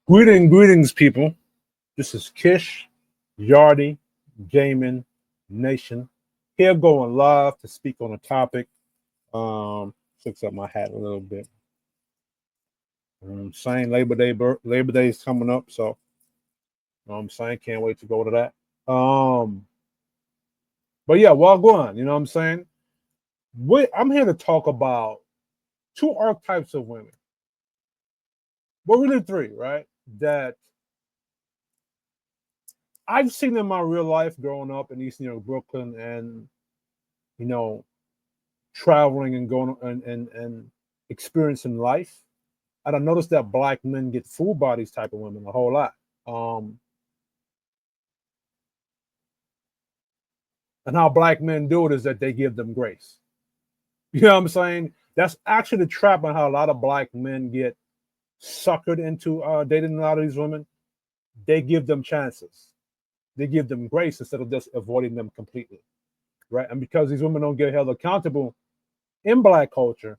Greetings, people. This is Kish Yardie Gaming Nation. Here going live to speak on a topic. Fix up my hat a little bit. Saying Labor Day is coming up, so I'm saying can't wait to go to that. But yeah, well, go on. You know what I'm saying? I'm here to talk about two archetypes of women. Well, really three, right? That I've seen in my real life growing up in East New York, Brooklyn, and traveling and going and experiencing life. And I noticed that black men get fooled by these type of women a whole lot. And how black men do it is that they give them grace. You know what I'm saying? That's actually the trap on how a lot of black men get suckered into dating a lot of these women. They give them chances. They give them grace instead of just avoiding them completely, right? And because these women don't get held accountable in black culture,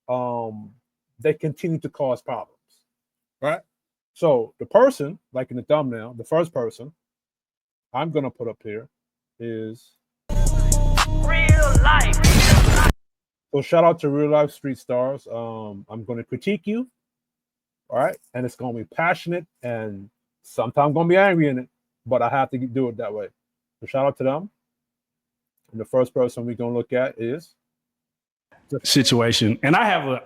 they continue to cause problems, right? So the person, like in the thumbnail, the first person I'm gonna put up here is real life. So shout out to real life street stars. I'm gonna critique you, all right, and it's gonna be passionate and sometimes gonna be angry in it, but I have to do it that way. So shout out to them. And the first person we're gonna look at is situation. And I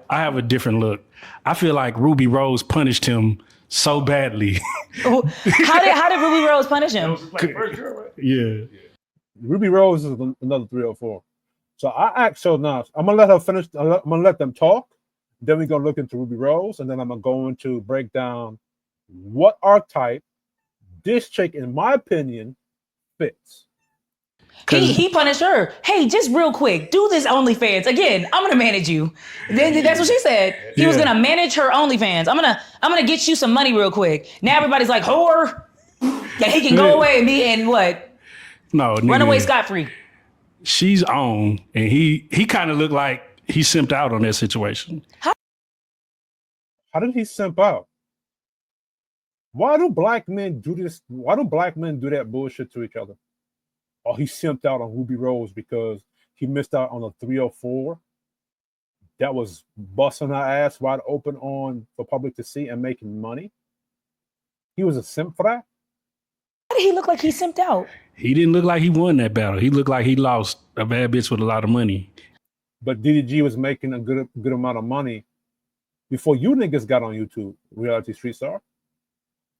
have a different look. I feel like Ruby Rose punished him so badly. How did Ruby Rose punish him? Yeah. Ruby Rose is another 304. So now I'm gonna let her finish. I'm gonna let them talk. Then we're gonna look into Ruby Rose, and then I'm gonna go into break down what archetype this chick, in my opinion, fits. He punished her. Hey, just real quick, do this OnlyFans again. I'm gonna manage you. That's what she said. He was gonna manage her OnlyFans. I'm gonna get you some money real quick. Now everybody's like whore, and he can go away and be in what? No, run away scot free. She's on, and he kind of looked like he simped out on that situation. How did he simp out? Why do black men do this? Why do black men do that bullshit to each other? Oh, he simped out on Ruby Rose because he missed out on a 304 that was busting her ass wide open on for public to see and making money. He was a simp for that. Why did he look like he simped out? He didn't look like he won that battle. He looked like he lost a bad bitch with a lot of money. But DDG was making a good amount of money before you niggas got on YouTube, Reality Street Star.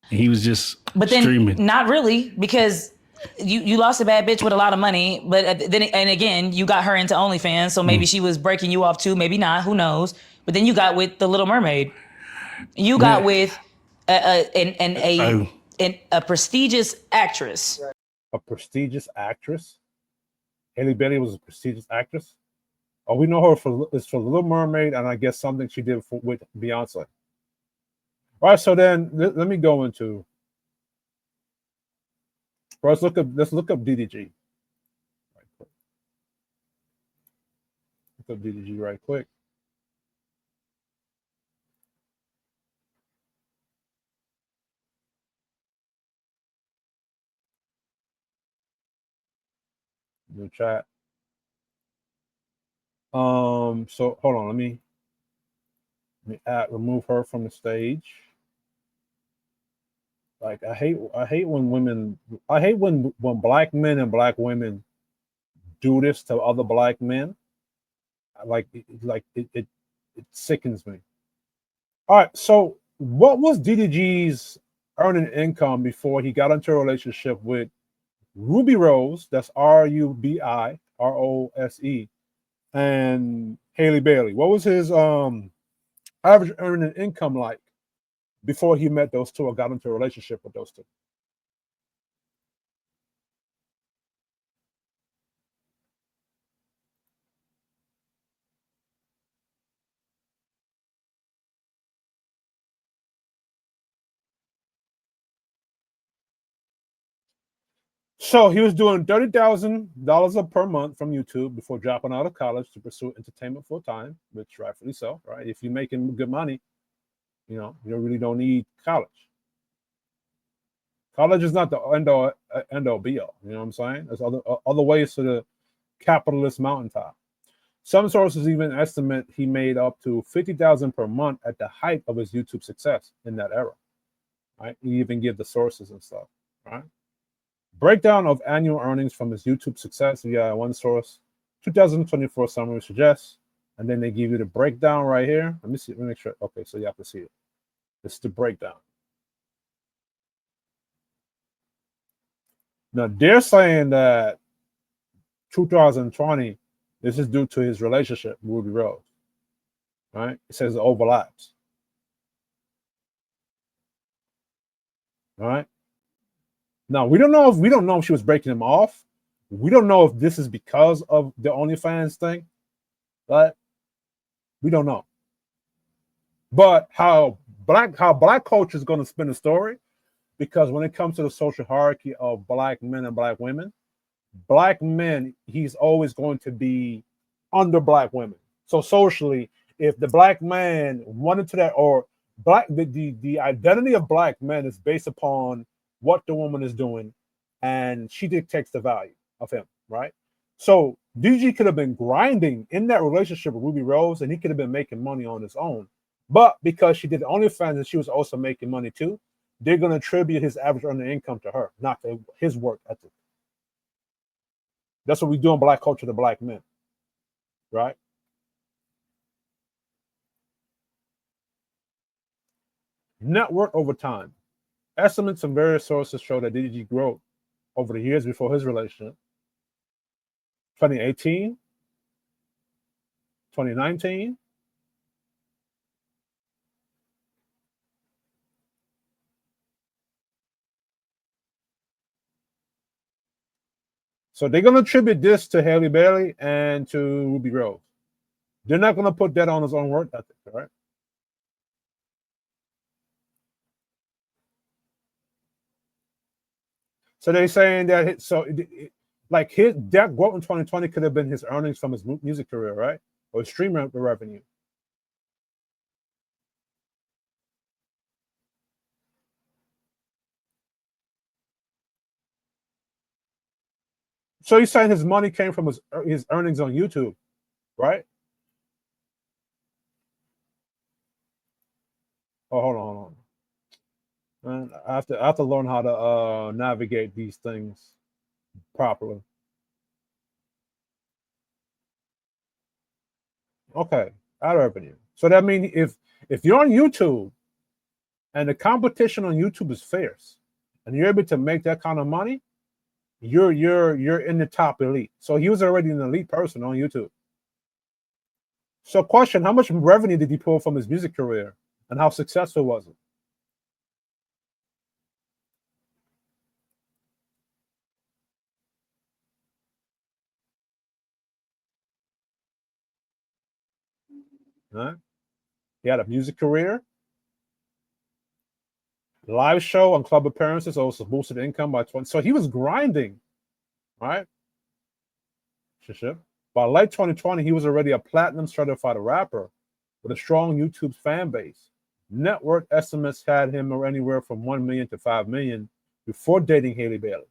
And he was just streaming. Not really, because you lost a bad bitch with a lot of money, but then and again, you got her into OnlyFans, so maybe she was breaking you off too, maybe not, who knows? But then you got with the Little Mermaid. You got with a prestigious actress. A prestigious actress? Halle Bailey was a prestigious actress? Oh, we know her for Little Mermaid, and I guess something she did with Beyonce. All right, so then let me go into. Let's look up DDG. Right quick. Look up DDG right quick. New chat. So hold on, let me remove her from the stage. Like I hate when black men and black women do this to other black men. It sickens me. All right, so what was DDG's earning income before he got into a relationship with Ruby Rose? That's RUBI ROSE, and Halle Bailey. What was his average earning income like before he met those two or got into a relationship with those two? So he was doing $30,000 per month from YouTube before dropping out of college to pursue entertainment full time, which rightfully so, right? If you're making good money, you really don't need college. College is not the end all be all. You know what I'm saying? There's other ways to the capitalist mountaintop. Some sources even estimate he made up to $50,000 per month at the height of his YouTube success in that era. Right? He even give the sources and stuff. Right? Breakdown of annual earnings from his YouTube success via one source, 2024 summary suggests, and then they give you the breakdown right here. Let me see. Let me make sure. Okay, so you have to see it. This is the breakdown. Now they're saying that 2020, this is due to his relationship with Ruby Rose. Right? It says it overlaps. All right. Now we don't know if she was breaking him off. We don't know if this is because of the OnlyFans thing, but we don't know. But how black culture is going to spin the story, because when it comes to the social hierarchy of black men and black women, black men, he's always going to be under black women. So socially, if the black man wanted to that, or the identity of black men is based upon what the woman is doing, and she dictates the value of him, right? So DG could have been grinding in that relationship with Ruby Rose, and he could have been making money on his own. But because she did OnlyFans and she was also making money too, they're going to attribute his average earning income to her, not to his work ethic. That's what we do in black culture to black men, right? Net worth over time. Estimates from various sources show that DDG growth over the years before his relationship, 2018, 2019, so they're going to attribute this to Halle Bailey and to Ruby Rose. They're not going to put that on his own work ethic, right? So they're saying that his that growth in 2020 could have been his earnings from his music career, right? Or stream revenue. So he's saying his money came from his earnings on YouTube, right? Oh, hold on. I have to learn how to navigate these things properly. Okay, ad revenue. So that means if you're on YouTube and the competition on YouTube is fierce, and you're able to make that kind of money, you're in the top elite. So he was already an elite person on YouTube. So question, how much revenue did he pull from his music career, and how successful was it? Huh? He had a music career, live show and club appearances also boosted income by 20. So he was grinding, right? By late 2020, he was already a platinum certified rapper with a strong YouTube fan base. Net worth estimates had him anywhere from 1 million to 5 million before dating Halle Bailey.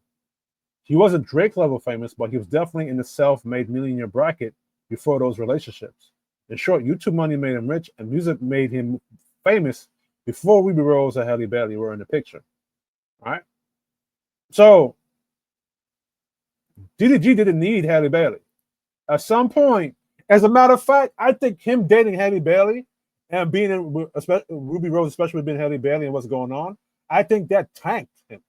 He wasn't Drake level famous, but he was definitely in the self-made millionaire bracket before those relationships. In short, YouTube money made him rich, and music made him famous before Ruby Rose and Halle Bailey were in the picture. All right. So DDG didn't need Halle Bailey. At some point, as a matter of fact, I think him dating Halle Bailey and being in Ruby Rose, especially being Halle Bailey and what's going on, I think that tanked him.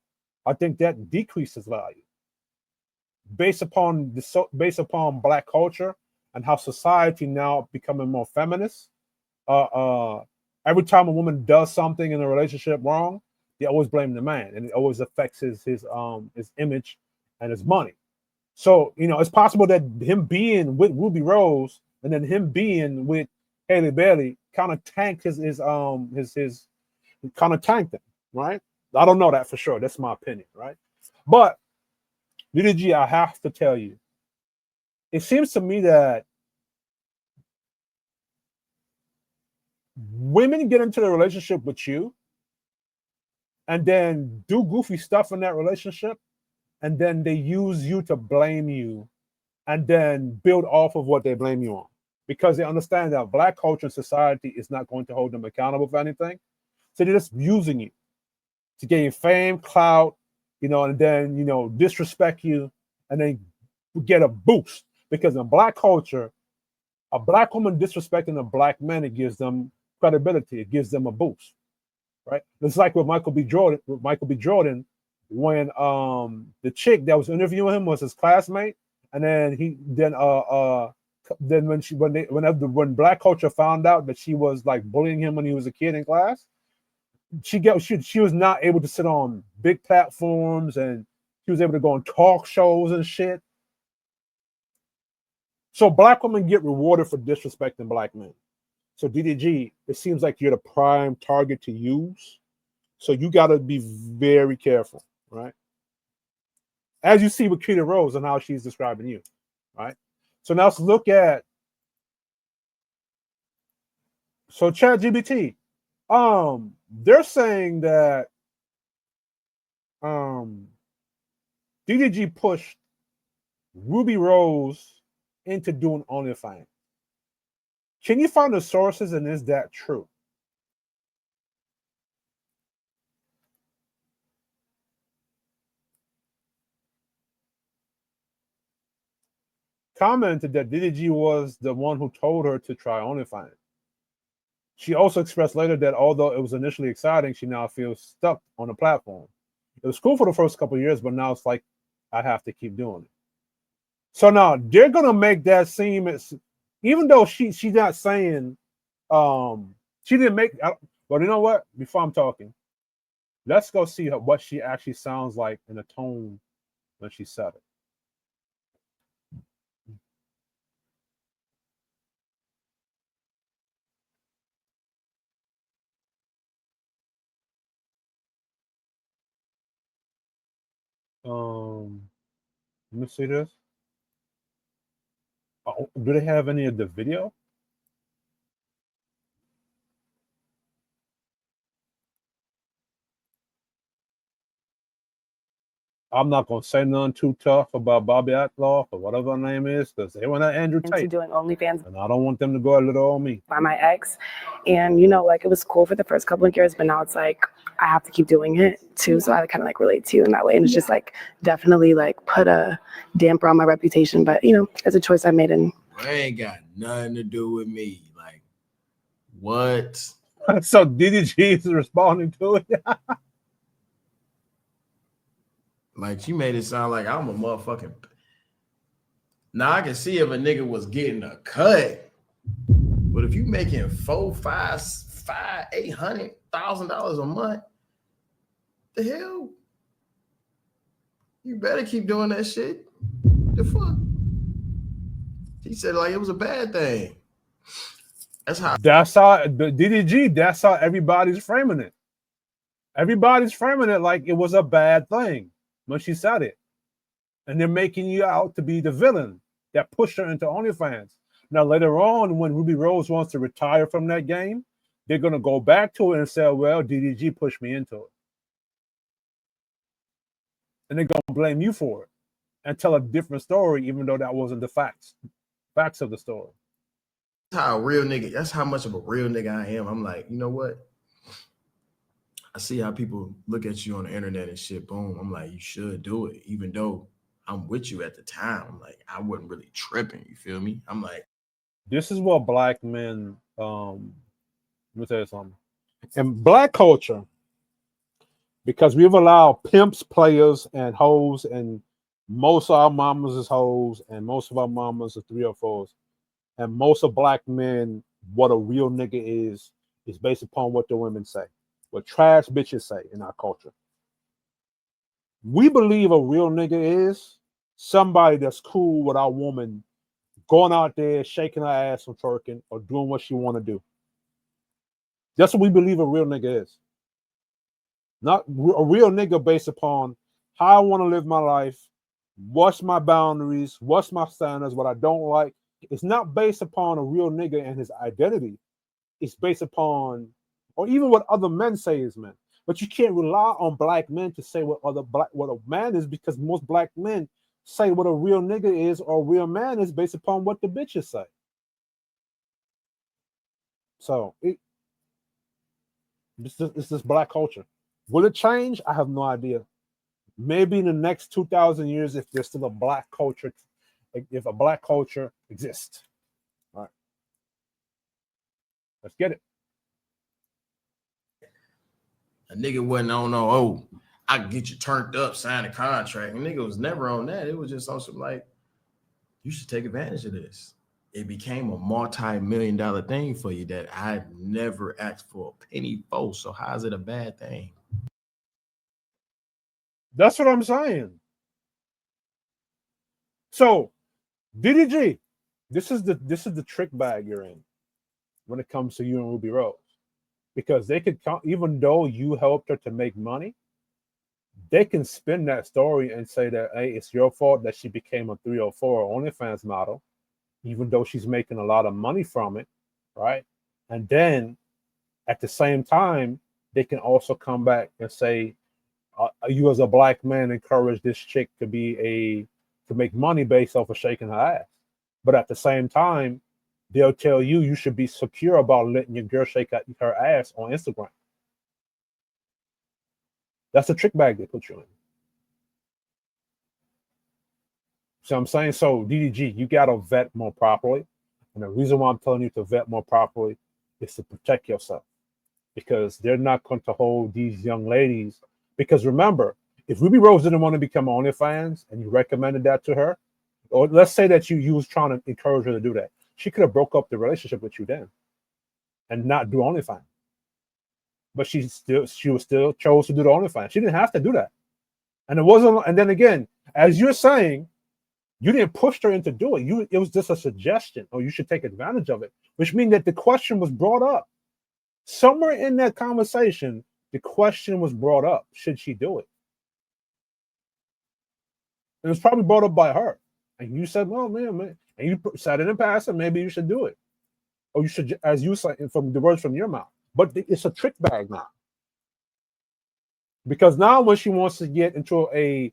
I think that decreased his value based upon black culture and how society now becoming more feminist. Every time a woman does something in a relationship wrong, they always blame the man, and it always affects his image and his money. So it's possible that him being with Ruby Rose and then him being with Halle Bailey kind of tanked his kind of tanked him, right? I don't know that for sure. That's my opinion, right? But DDG, I have to tell you, it seems to me that women get into the relationship with you, and then do goofy stuff in that relationship, and then they use you to blame you, and then build off of what they blame you on, because they understand that Black culture and society is not going to hold them accountable for anything. So they're just using you to gain fame, clout, and then disrespect you, and then get a boost. Because in Black culture, a Black woman disrespecting a Black man, it gives them credibility. It gives them a boost, right? It's like with Michael B. Jordan, when the chick that was interviewing him was his classmate, and then when Black culture found out that she was like bullying him when he was a kid in class, she was not able to sit on big platforms, and she was able to go on talk shows and shit. So Black women get rewarded for disrespecting Black men. So DDG, it seems like you're the prime target to use. So you got to be very careful, right? As you see with Keita Rose and how she's describing you, right? So now let's look at ChatGPT. They're saying that DDG pushed Ruby Rose into doing OnlyFans. Can you find the sources, and is that true? Commented that DDG was the one who told her to try OnlyFans. She also expressed later that although it was initially exciting, she now feels stuck on the platform. It was cool for the first couple of years, but now it's like, I have to keep doing it. So now they're gonna make that seem as, even though she's not saying, she didn't make. But you know what? Before I'm talking, let's go see what she actually sounds like in the tone when she said it. Let me see this. Oh, do they have any of the video? I'm not gonna say nothing too tough about Bobby Atlaw or whatever her name is, because they went at Andrew Tate. Into doing OnlyFans, and I don't want them to go a little on me. By my ex, and like it was cool for the first couple of years, but now it's like I have to keep doing it too. So I kind of like relate to you in that way, and it's just like definitely like put a damper on my reputation. But it's a choice I made, and it ain't got nothing to do with me. Like what? So DDG is responding to it. Like you made it sound like I'm a motherfucking. Now I can see if a nigga was getting a cut, but if you making $800,000 a month, the hell, you better keep doing that shit. The fuck? He said like it was a bad thing. That's how the DDG. That's how everybody's framing it. Everybody's framing it like it was a bad thing when she said it. And they're making you out to be the villain that pushed her into OnlyFans. Now, later on, when Ruby Rose wants to retire from that game, they're going to go back to it and say, well, DDG pushed me into it. And they're going to blame you for it and tell a different story, even though that wasn't the facts of the story. That's how a real nigga, that's how much of a real nigga I am. I'm like, you know what? I see how people look at you on the internet and shit. Boom. I'm like, you should do it. Even though I'm with you at the time. I'm like, I wasn't really tripping. You feel me? I'm like, this is what Black men, let me tell you something. In Black culture, because we've allowed pimps, players, and hoes, and most of our mamas is hoes, and most of our mamas are 3 or 4s, and most of Black men, what a real nigga is based upon what the women say, what trash bitches say in our culture. We believe a real nigga is somebody that's cool with our woman going out there, shaking her ass and twerking, or doing what she want to do. That's what we believe a real nigga is. Not a real nigga based upon how I want to live my life, what's my boundaries, what's my standards, what I don't like. It's not based upon a real nigga and his identity. It's based upon, or even what other men say is men. But you can't rely on black men to say what a man is, because most black men say what a real nigga is or a real man is based upon what the bitches say. So it's this black culture. Will it change? I have no idea. Maybe in the next 2,000 years, if there's still a black culture, if a black culture exists. All right. Let's get it. A nigga wasn't on no, oh, I can get you turned up, sign a contract. And nigga was never on that. It was just on some like, you should take advantage of this. It became a multi-million-dollar thing for you that I never asked for a penny for. So how is it a bad thing? That's what I'm saying. So, DDG, this is the trick bag you're in when it comes to you and Ruby Rose, because they could, even though you helped her to make money, they can spin that story and say that, hey, it's your fault that she became a 304 OnlyFans model, even though she's making a lot of money from it, right? And then at the same time, they can also come back and say, you as a black man encourage this chick to make money based off of shaking her ass. But at the same time, they'll tell you should be secure about letting your girl shake her ass on Instagram. That's a trick bag they put you in. So I'm saying, so DDG, you got to vet more properly. And the reason why I'm telling you to vet more properly is to protect yourself, because they're not going to hold these young ladies. Because remember, if Ruby Rose didn't want to become OnlyFans and you recommended that to her, or let's say that you was trying to encourage her to do that, she could have broke up the relationship with you then and not do OnlyFans. But she was still chose to do the OnlyFans. She didn't have to do that. And it wasn't, and then again, as you're saying, you didn't push her into doing it. It was just a suggestion, or you should take advantage of it, which means that the question was brought up. Somewhere in that conversation, the question was brought up, should she do it? It was probably brought up by her. And you said, well, man, and you said it in passing, maybe you should do it. Or you should, as you said, from the words from your mouth. But it's a trick bag now. Because now when she wants to get into a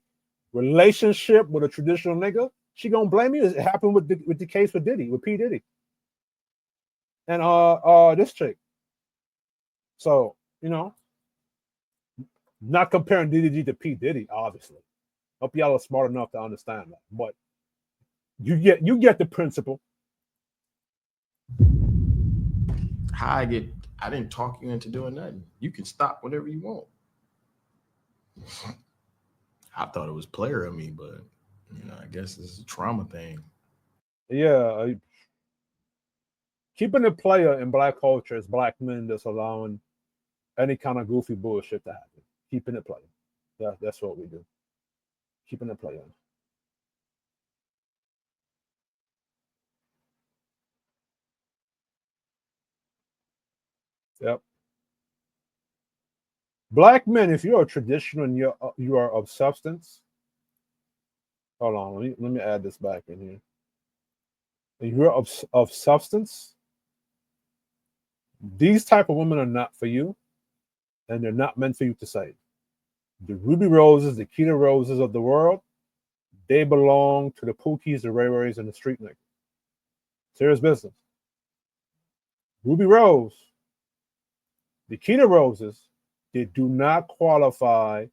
relationship with a traditional nigga, she gonna blame you. It happened with the case with Diddy, with P. Diddy. And this chick. So, not comparing DDG to P. Diddy, obviously. Hope y'all are smart enough to understand that. But you get the principle. I didn't talk you into doing nothing. You can stop whenever you want. I thought it was player of me, but I guess it's a trauma thing. Yeah. Keeping it player in black culture is black men that's allowing any kind of goofy bullshit to happen. Keeping it player. Yeah, that's what we do. Keeping it player. Yep. Black men, if you're a traditional and you are of substance, hold on, let me add this back in here. If you're of substance, these type of women are not for you, and they're not meant for you to save. The Ruby Roses, the Keita Roses of the world, they belong to the Pookies, the Ray Rays, and the street niggas. Serious business. Ruby Rose, the Keita Roses, they do not qualify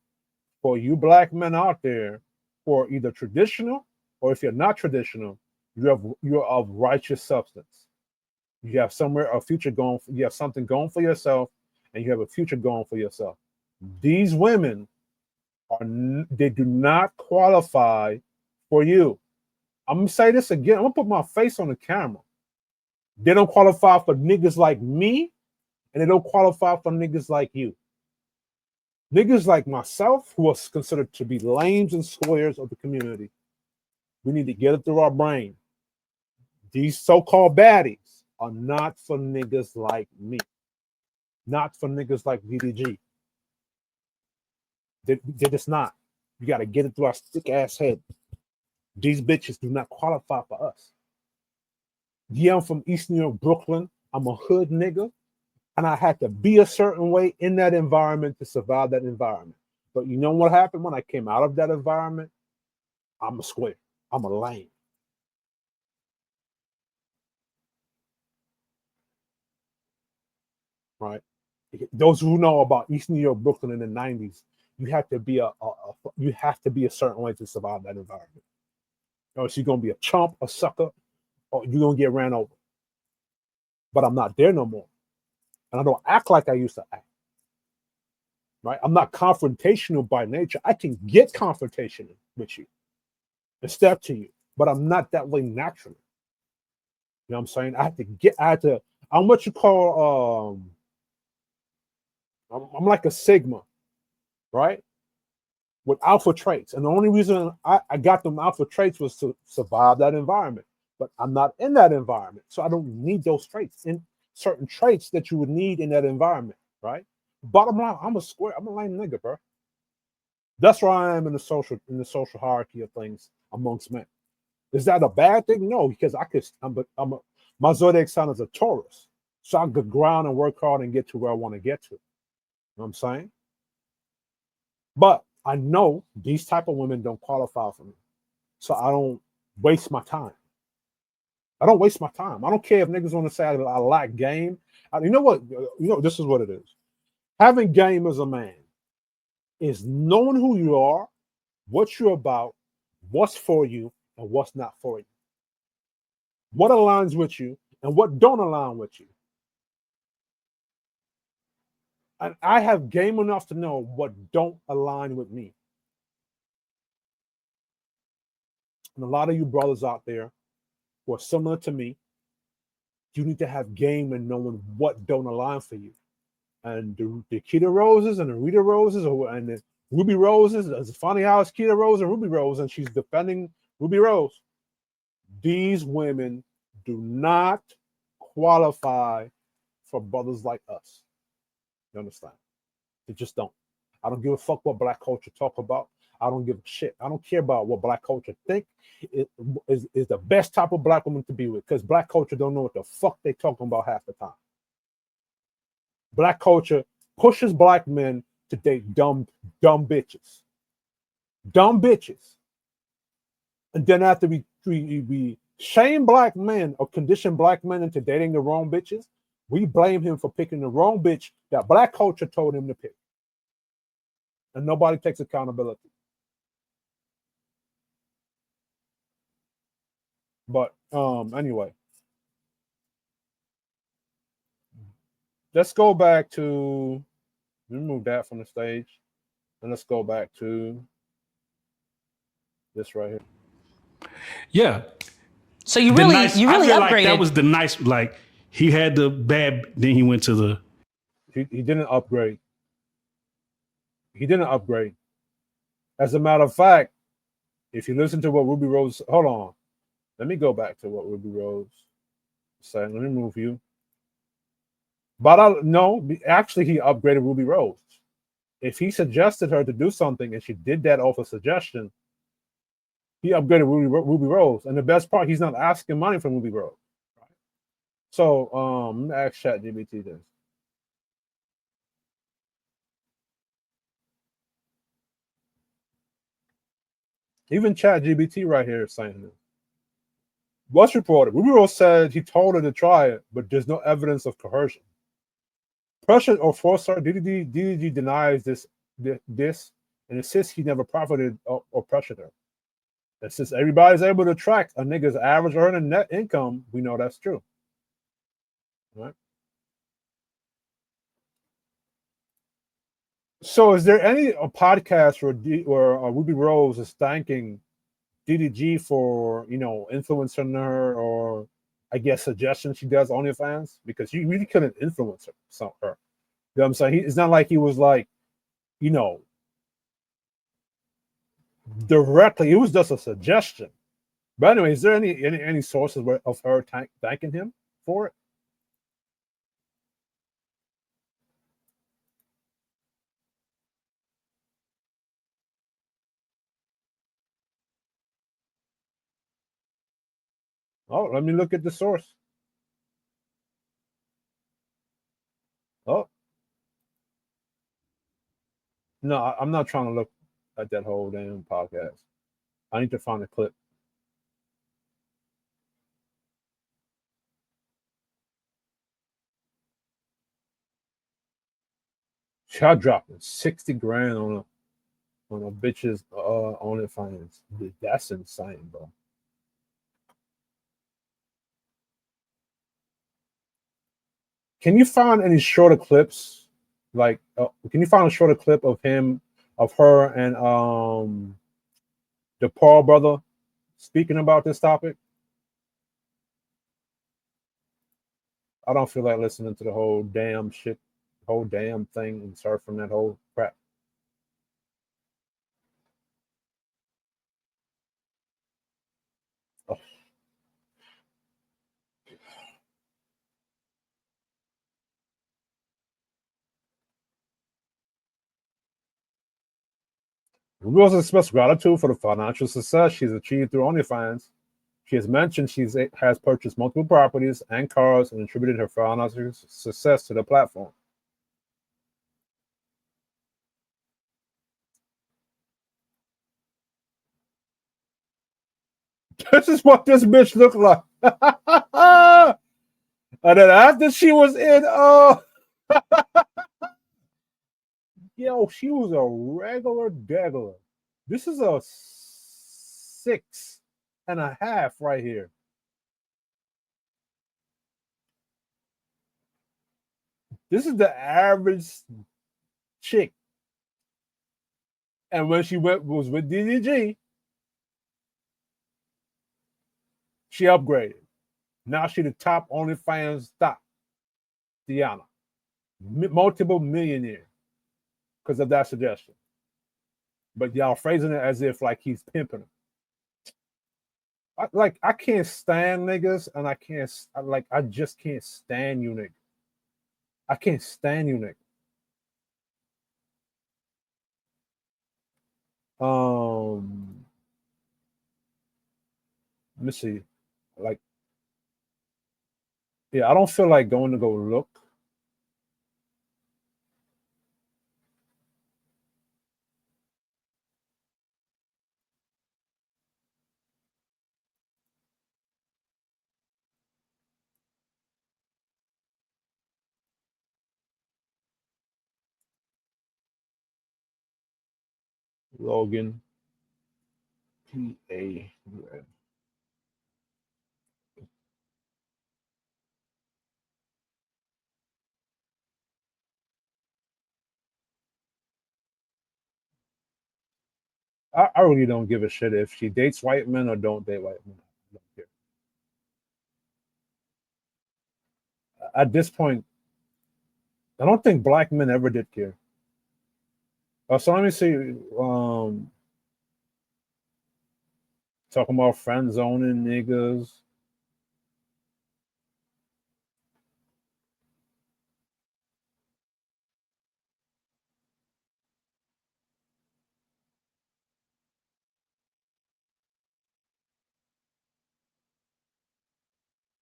for you black men out there who are either traditional, or if you're not traditional, you're of righteous substance. You have a future going. You have something going for yourself, and you have a future going for yourself. These women they do not qualify for you. I'm gonna say this again. I'm gonna put my face on the camera. They don't qualify for niggas like me, and they don't qualify for niggas like you. Niggas like myself, who are considered to be lames and squares of the community, we need to get it through our brain. These so-called baddies are not for niggas like me. Not for niggas like DDG. They're just not. You got to get it through our thick ass head. These bitches do not qualify for us. Yeah, I'm from East New York, Brooklyn. I'm a hood nigga. And I had to be a certain way in that environment to survive that environment. But you know what happened when I came out of that environment? I'm a square. I'm a lame. Right? Those who know about East New York, Brooklyn in the 90s, you have to be you have to be a certain way to survive that environment. Or else you're gonna be a chump, a sucker, or you're gonna get ran over. But I'm not there no more. And I don't act like I used to act. Right? I'm not confrontational by nature. I can get confrontational with you and step to you, but I'm not that way naturally. You know what I'm saying? I'm what you call I'm like a Sigma, right? With alpha traits. And the only reason I got them alpha traits was to survive that environment. But I'm not in that environment. So I don't need those traits. In certain traits that you would need in that environment, right? Bottom line, I'm a square, I'm a lame nigga, bro. That's where I am in the social hierarchy of things amongst men. Is that a bad thing? No, because my zodiac sign is a Taurus. So I could grind and work hard and get to where I want to get to. You know what I'm saying? But I know these type of women don't qualify for me. So I don't waste my time. I don't waste my time. I don't care if niggas want to say I lack game. You know what? This is what it is. Having game as a man is knowing who you are, what you're about, what's for you, and what's not for you. What aligns with you and what don't align with you. And I have game enough to know what don't align with me. And a lot of you brothers out there who are similar to me, you need to have game in knowing what don't align for you. And the Keita Roses and the Rita Roses and the Ruby Roses, it's funny how it's Keita Rose and Ruby Rose, and she's defending Ruby Rose. These women do not qualify for brothers like us. You understand? They just don't. I don't give a fuck what black culture talk about. I don't give a shit. I don't care about what black culture think is the best type of black woman to be with, because black culture don't know what the fuck they talking about half the time. Black culture pushes black men to date dumb bitches. Dumb bitches. And then after we shame black men or condition black men into dating the wrong bitches, we blame him for picking the wrong bitch that black culture told him to pick. And nobody takes accountability. But anyway, let's go back to, remove that from the stage, and let's go back to this right here. Yeah. So you really I feel upgraded. like that was the nice, like he had the bad, then he went to the. He didn't upgrade. He didn't upgrade. As a matter of fact, if you listen to what Ruby Rose, hold on, let me go back to what Ruby Rose said. Let me move you. But no, actually, he upgraded Ruby Rose. If he suggested her to do something and she did that off a suggestion, he upgraded Ruby Rose. And the best part, he's not asking money from Ruby Rose. So let me ask ChatGPT this. Even ChatGPT right here is saying this. What's reported? Ruby Rose said he told her to try it, but there's no evidence of coercion. Pressure or force her. DDG denies this and insists he never profited or pressured her. And since everybody's able to track a nigga's average earning net income, we know that's true. Right? So is there any podcast where Ruby Rose is thanking DDG for, influencing her, or I guess suggestions she does on OnlyFans? Because you really couldn't influence her. You know what I'm saying? It's not like he was like, directly. It was just a suggestion. But anyway, is there any sources of her thanking him for it? Oh, let me look at the source. No, I'm not trying to look at that whole damn podcast. I need to find a clip. Y'all dropping 60 grand on a bitch's OnlyFans. Dude, that's insane, bro. Can you find any shorter clips? Like, can you find a shorter clip of her, and the Paul brother speaking about this topic? I don't feel like listening to the whole damn shit, whole damn thing, and surfing that whole crap. Oh. Ruby Rose expressed gratitude for the financial success she's achieved through OnlyFans. She has mentioned she has purchased multiple properties and cars and attributed her financial success to the platform. This is what this bitch looked like. And then after she was in, yo, she was a regular degular. This is a 6.5 right here. This is the average chick. And when she was with DDG, she upgraded. Now she the top OnlyFans stock. Deanna. Multiple millionaire because of that suggestion. But y'all phrasing it as if like he's pimping her. I can't stand niggas, and I just can't stand you niggas. I can't stand you niggas. Let me see. Like, yeah, I don't feel like going to go look. Logan P.A. I really don't give a shit if she dates white men or don't date white men. I don't care. At this point, I don't think black men ever did care. So let me see. Talking about friend zoning niggas.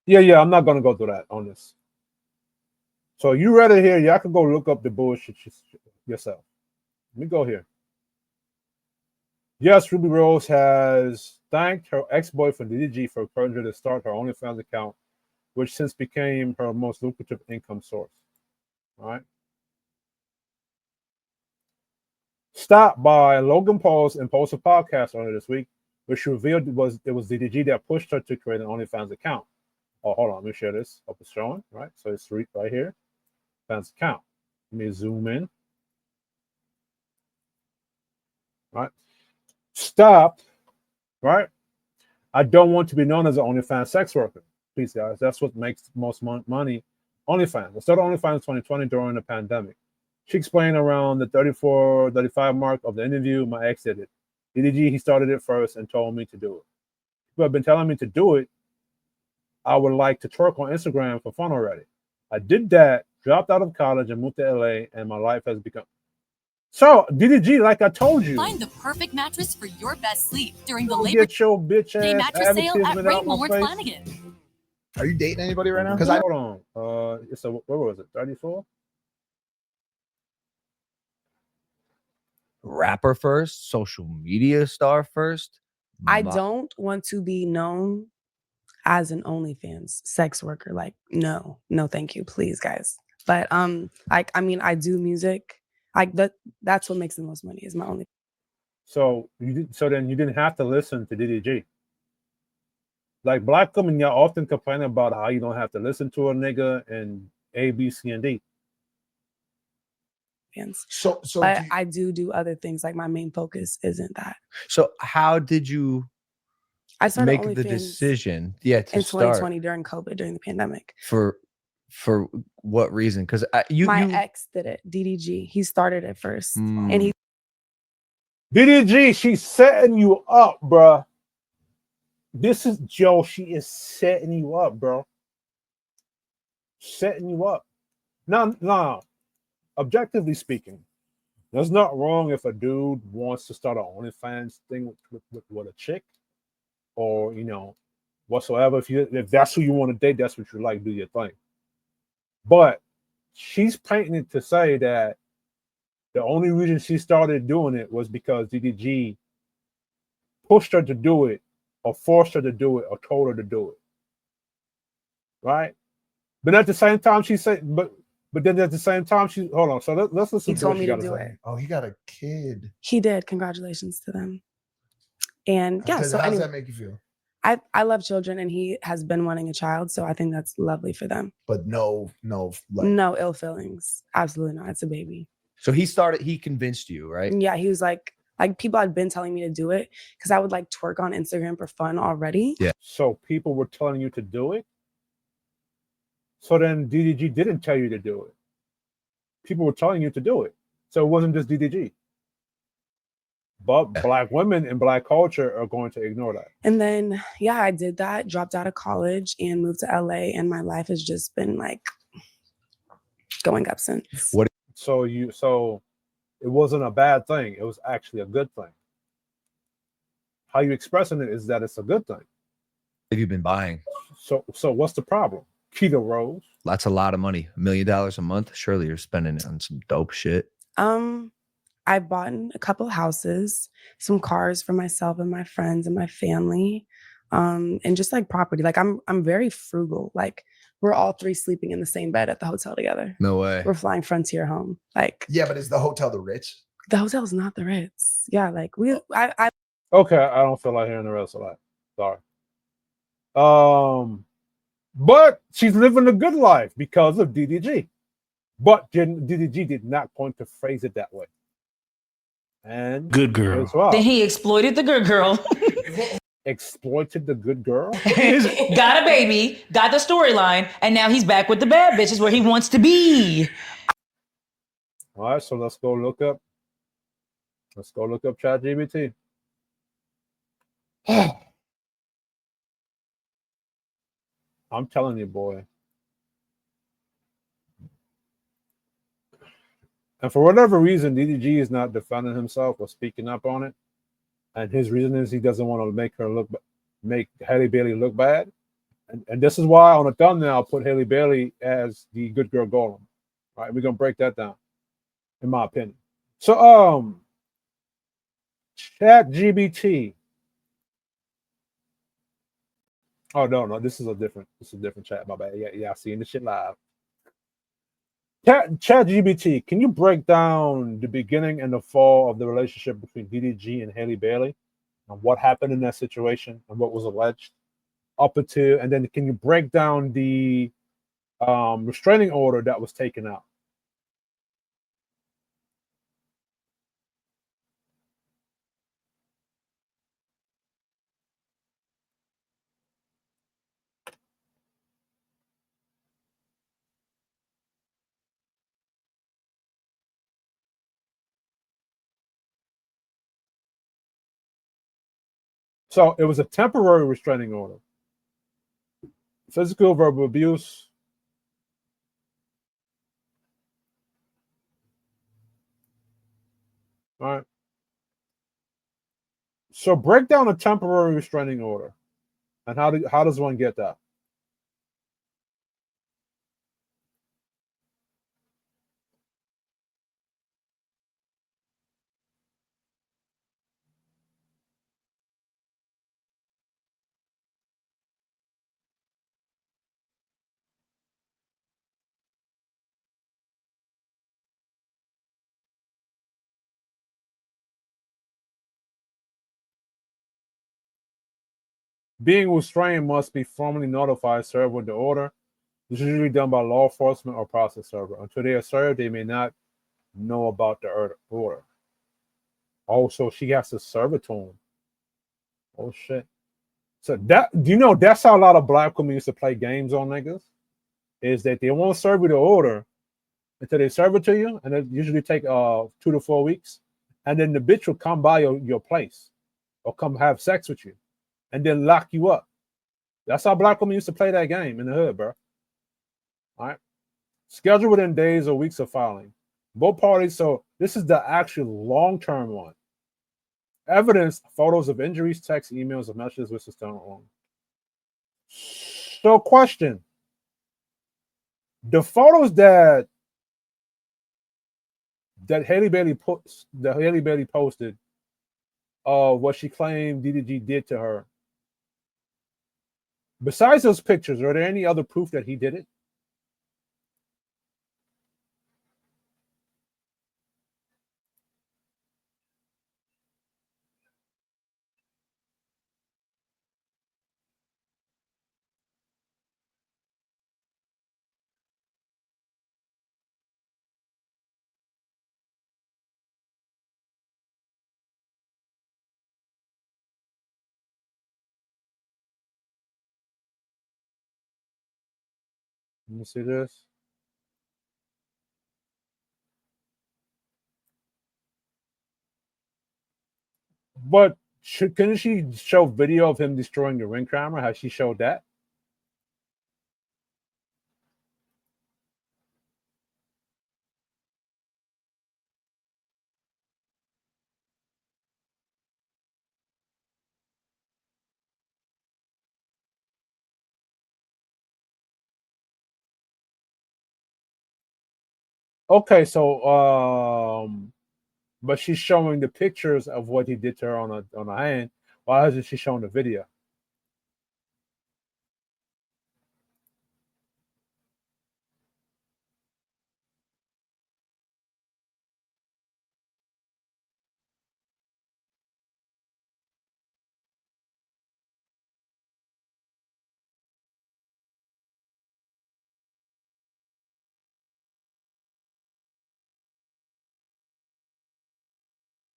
Yeah, I'm not gonna go through that on this. So you read it here. Y'all can go look up the bullshit yourself. Let me go here. Yes, Ruby Rose has thanked her ex-boyfriend DDG for encouraging her to start her OnlyFans account, which since became her most lucrative income source. All right. Stopped by Logan Paul's Impulsive podcast earlier this week, which revealed it was DDG that pushed her to create an OnlyFans account. Oh, hold on, let me share this. Hope it's showing, right? So it's right here, fans account. Let me zoom in. Right. Stopped, right? I don't want to be known as an OnlyFans sex worker. Please, guys, that's what makes most money. OnlyFans. I started OnlyFans in 2020 during the pandemic. She explained around the 34, 35 mark of the interview, my ex did it. DDG, he started it first and told me to do it. People have been telling me to do it. I would like to twerk on Instagram for fun already. I did that, dropped out of college and moved to LA, and my life has become. So, DDG, like I told you. Find the perfect mattress for your best sleep during the Labor Day mattress sale at Rainbow Flanagan. Are you dating anybody right now? Because hold on. It's what was it? 34? rapper first, social media star first? I don't want to be known as an OnlyFans sex worker. Like, no, thank you, please, guys. But like, I mean, I do music. Like that's what makes the most money is my only. So then you didn't have to listen to DDG. Like black women, y'all often complain about how you don't have to listen to a nigga and A, B, C, and D. Fans. So But I do other things. Like my main focus isn't that. So how did you I started make OnlyFans the decision? Yeah, to in start 2020 during COVID, during the pandemic. for what reason? Because My ex did it. DDG. He started it first, and he. DDG, she's setting you up, bruh. This is Joe. She is setting you up, bro. Setting you up. Now, objectively speaking, there's not wrong if a dude wants to start an OnlyFans thing with a chick, or whatsoever. If that's who you want to date, that's what you like. Do your thing. But she's painting it to say that the only reason she started doing it was because DDG pushed her to do it, or forced her to do it, or told her to do it. Right? But at the same time, she said, but then at the same time, she hold on. So let's listen. He to what told me she to got do say. it. Oh, he got a kid. He did. Congratulations to them. And yeah, How so does anyway, that make you feel? I love children, and he has been wanting a child, so I think that's lovely for them. But no, like, No ill feelings. Absolutely not. It's a baby. So he convinced you, right? Yeah, he was like people had been telling me to do it because I would like twerk on Instagram for fun already. Yeah. So people were telling you to do it. So then DDG didn't tell you to do it. People were telling you to do it. So it wasn't just DDG. But black women in black culture are going to ignore that. And then yeah, I did that, dropped out of college and moved to LA, and my life has just been like going up since. So it wasn't a bad thing. It was actually a good thing. How you expressing it is that it's a good thing. Have you been buying? So what's the problem? Keto Rose. That's a lot of money. $1 million a month. Surely you're spending it on some dope shit. I've bought a couple houses, some cars for myself and my friends and my family, and just like property. Like I'm very frugal. Like we're all three sleeping in the same bed at the hotel together. No way. We're flying Frontier home. Like yeah, but is the hotel the Ritz? the hotel's not the Ritz. Yeah, like I Okay, I don't feel like hearing the rest of that. Sorry. But she's living a good life because of DDG. But DDG did not want to phrase it that way. And good girl. Then he exploited the good girl. Exploited the good girl. Got a baby, got the storyline, and now he's back with the bad bitches where he wants to be. All right, so let's go look up ChatGPT. I'm telling you, boy. And for whatever reason, DDG is not defending himself or speaking up on it. And his reason is he doesn't want to make Halle Bailey look bad. And this is why on the thumbnail I put Halle Bailey as the good girl golem. All right, we're gonna break that down, in my opinion. So ChatGPT. Oh no, this is a different chat. My bad. Yeah, I seeing this shit live. ChatGPT, can you break down the beginning and the fall of the relationship between DDG and Halle Bailey, and what happened in that situation and what was alleged up until, and then can you break down the restraining order that was taken out? So it was a temporary restraining order. Physical, verbal abuse. All right. So break down a temporary restraining order, and how does one get that? Being restrained must be formally notified, served with the order. This is usually done by law enforcement or process server. Until they are served, they may not know about the order. Also, she has to serve it to him. Oh shit. So that, do you know that's how a lot of black women used to play games on niggas? Is that they won't serve you the order until they serve it to you, and it usually take 2 to 4 weeks, and then the bitch will come by your place or come have sex with you, and then lock you up. That's how black women used to play that game in the hood, bro. All right. Schedule within days or weeks of filing. Both parties. So this is the actual long-term one. Evidence: photos of injuries, texts, emails, or messages which is done wrong. So, question: the photos that Haley Bailey posted of what she claimed DDG did to her. Besides those pictures, are there any other proof that he did it? Let me see this. But couldn't she show video of him destroying the ring camera? Has she showed that? Okay, so but she's showing the pictures of what he did to her on a hand. Why hasn't she shown the video?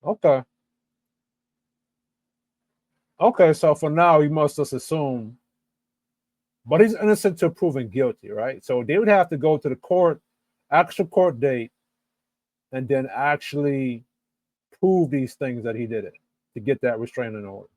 Okay. Okay, so for now, we must just assume, but he's innocent till proven guilty, right? So they would have to go to the court, actual court date, and then actually prove these things that he did it to get that restraining order.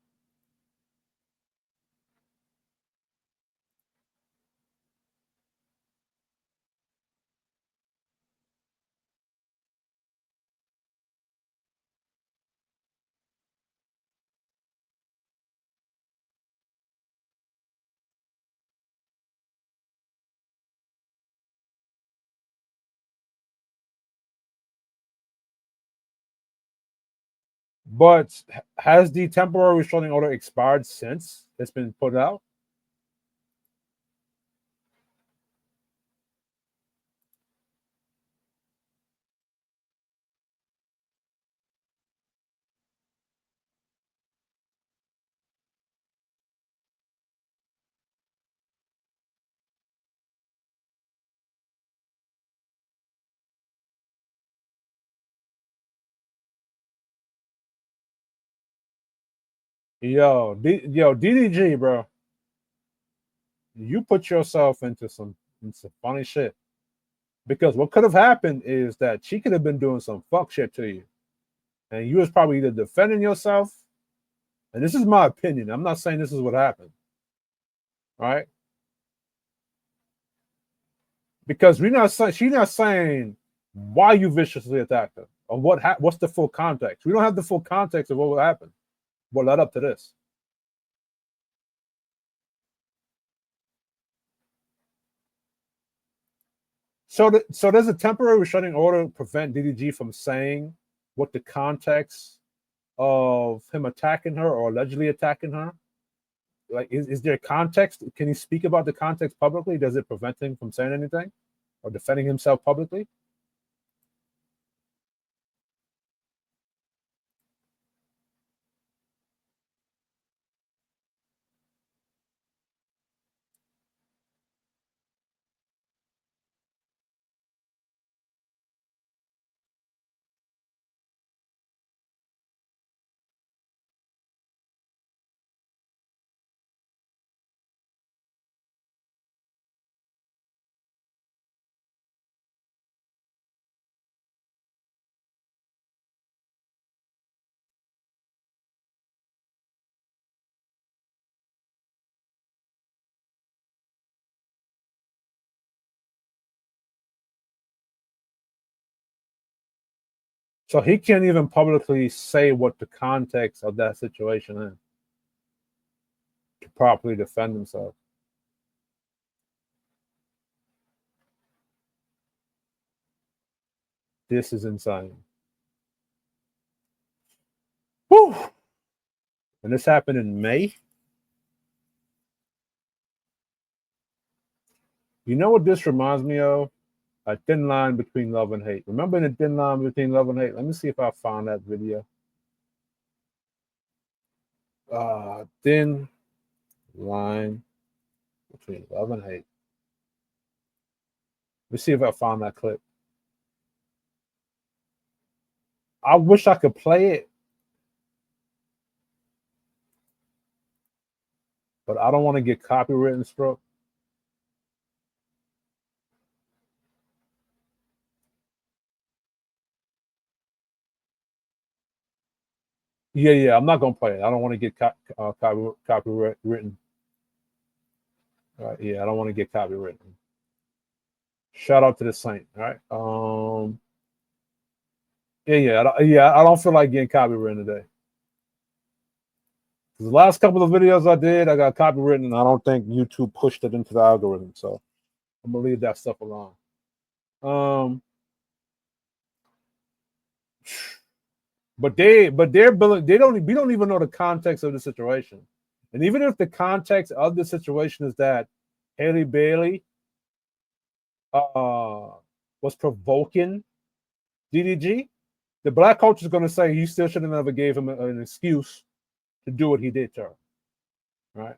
But has the temporary restraining order expired since it's been put out? Yo, DDG, bro, you put yourself into some funny shit. Because what could have happened is that she could have been doing some fuck shit to you, and you was probably either defending yourself. And this is my opinion. I'm not saying this is what happened, right? Because she's not saying why you viciously attacked her or what's the full context. We don't have the full context of what happened, what led up to this. So does a temporary restraining order prevent DDG from saying what the context of him attacking her or allegedly attacking her? Like, is there context? Can he speak about the context publicly? Does it prevent him from saying anything or defending himself publicly? So he can't even publicly say what the context of that situation is to properly defend himself. This is insane. Whew. And this happened in May. You know what this reminds me of? A thin line between love and hate. Remember the thin line between love and hate? Let me see if I found that video. Thin line between love and hate. Let's see if I found that clip. I wish I could play it, but I don't want to get copyright struck. Yeah, I'm not gonna play it. I don't want to get copyright written. Yeah, I don't want to get copyright. Shout out to the Saint. All right. I don't feel like getting copywritten today. The last couple of videos I did, I got copywritten, and I don't think YouTube pushed it into the algorithm. So I'm gonna leave that stuff alone. But we don't even know the context of the situation. And even if the context of the situation is that Haley Bailey was provoking DDG, the black coach is going to say he still should have never gave him an excuse to do what he did to her. Right?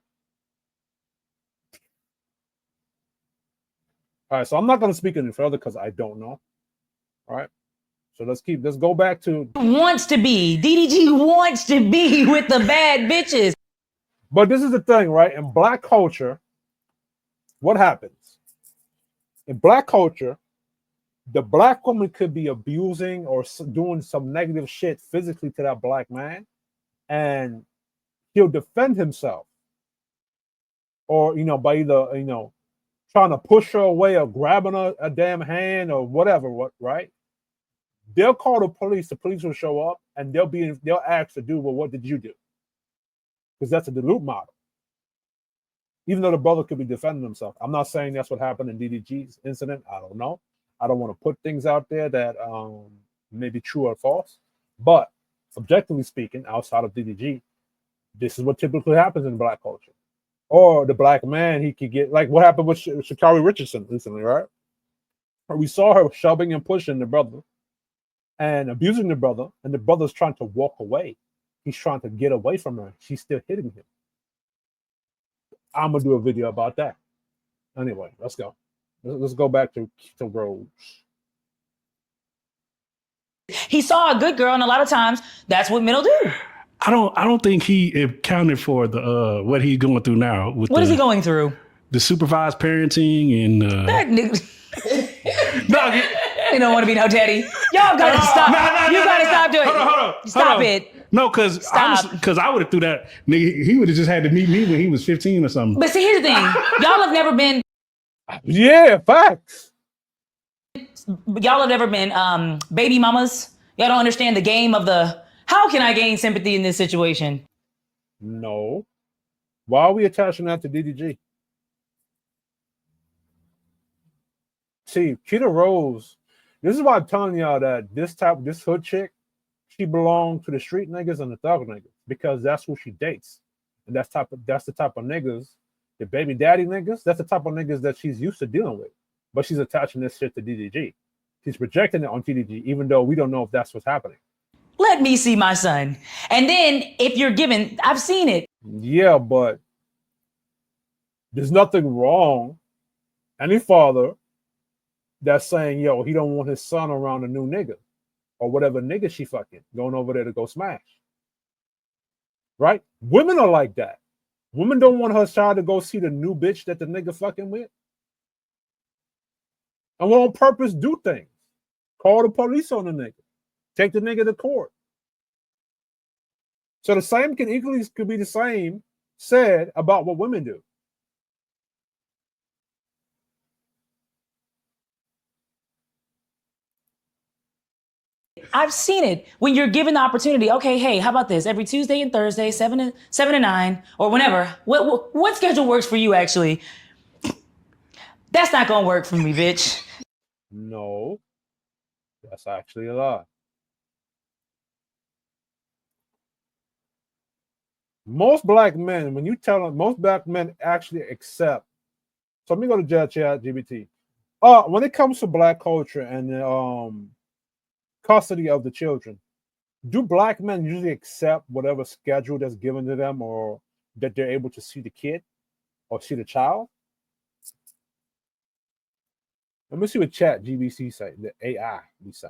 All right, so I'm not going to speak any further because I don't know. All right. So let's go back to Wants to be. DDG wants to be with the bad bitches. But this is the thing, right? In black culture, what happens? In black culture, the black woman could be abusing or doing some negative shit physically to that black man, and he'll defend himself. Or, by either, trying to push her away or grabbing a damn hand or whatever, right? They'll call the police will show up, and they'll ask the dude, well, what did you do? Because that's a dilute model. Even though the brother could be defending himself. I'm not saying that's what happened in DDG's incident. I don't know. I don't want to put things out there that may be true or false. But objectively speaking, outside of DDG, this is what typically happens in black culture. Or the black man, he could get, like what happened with Sha'Carri Richardson recently, right? We saw her shoving and pushing the brother and abusing the brother, and the brother's trying to walk away. He's trying to get away from her. She's still hitting him. I'm gonna do a video about that. Anyway, let's go. Let's go back to Rose. He saw a good girl, and a lot of times that's what men will do. I don't think he accounted for the what he's going through now. What is he going through? The supervised parenting and That nigga. No, you don't want to be no daddy. Y'all gotta stop. You gotta stop doing it. Hold on. Stop it. No, because I would have threw that nigga. He would have just had to meet me when he was 15 or something. But see, here's the thing. Y'all have never been. Yeah, facts. Y'all have never been baby mamas. Y'all don't understand the game of the. How can I gain sympathy in this situation? No. Why are we attaching that to DDG? See, Keita Rose. This is why I'm telling y'all that this hood chick, she belonged to the street niggas and the thug niggas because that's who she dates, and that's the type of niggas, the baby daddy niggas. That's the type of niggas that she's used to dealing with. But she's attaching this shit to DDG. She's projecting it on DDG, even though we don't know if that's what's happening. Let me see my son, and then if you're given, I've seen it. Yeah, but there's nothing wrong. Any father that's saying, yo, he don't want his son around a new nigga or whatever nigga she fucking going over there to go smash. Right? Women are like that. Women don't want her child to go see the new bitch that the nigga fucking with. And will on purpose do things. Call the police on the nigga. Take the nigga to court. So the same could be the same said about what women do. I've seen it when you're given the opportunity. Okay, hey, how about this? Every Tuesday and Thursday, 7 to 9, or whenever. What schedule works for you? Actually, that's not gonna work for me, bitch. No, that's actually a lie. Most black men, when you tell them, most black men actually accept. So let me go to ChatGPT. When it comes to black culture and custody of the children, do black men usually accept whatever schedule that's given to them, or that they're able to see the kid or see the child? Let me see what ChatGPT say. The AI we say.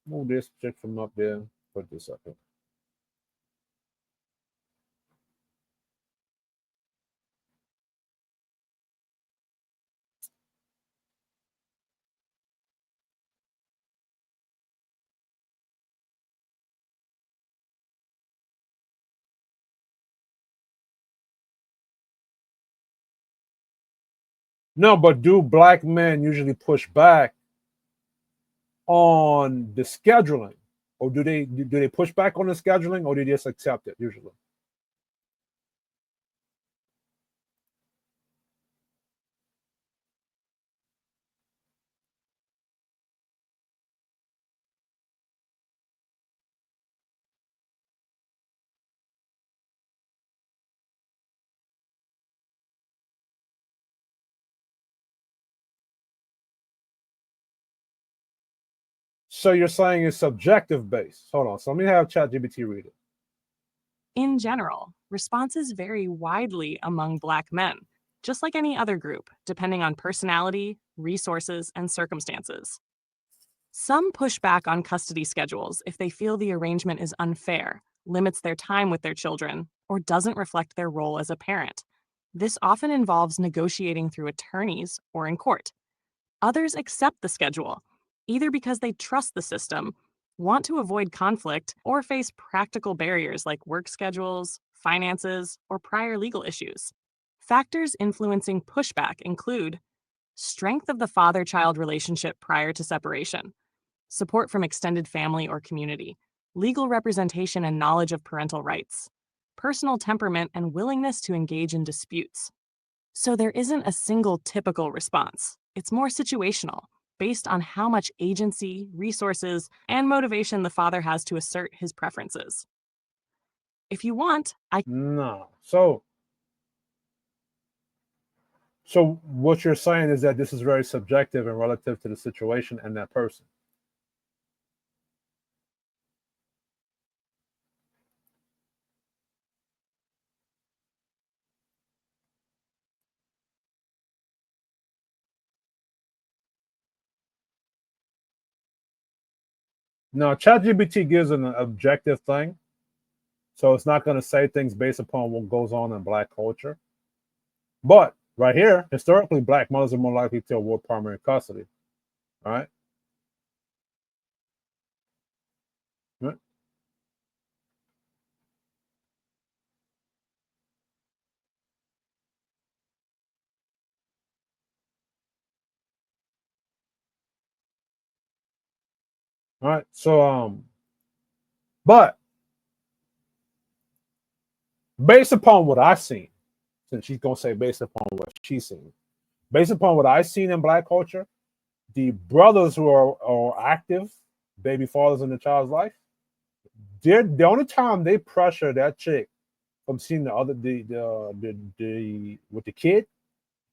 Move this check from up there. Put this up here. No, but do black men usually push back on the scheduling, or do they push back on the scheduling, or do they just accept it usually? So you're saying it's subjective based. Hold on. So let me have ChatGPT read it. In general, responses vary widely among Black men, just like any other group, depending on personality, resources, and circumstances. Some push back on custody schedules if they feel the arrangement is unfair, limits their time with their children, or doesn't reflect their role as a parent. This often involves negotiating through attorneys or in court. Others accept the schedule, either because they trust the system, want to avoid conflict, or face practical barriers like work schedules, finances, or prior legal issues. Factors influencing pushback include strength of the father-child relationship prior to separation, support from extended family or community, legal representation and knowledge of parental rights, personal temperament and willingness to engage in disputes. So there isn't a single typical response. It's more situational, based on how much agency, resources, and motivation the father has to assert his preferences. If you want, No. So what you're saying is that this is very subjective and relative to the situation and that person. Now, ChatGPT gives an objective thing, so it's not going to say things based upon what goes on in black culture. But right here, historically, black mothers are more likely to award primary custody. All right. Right. All right. So, but based upon what I've seen, since she's gonna say based upon what she's seen, based upon what I've seen in black culture, the brothers who are active baby fathers in the child's life, they're the only time they pressure that chick from seeing the with the kid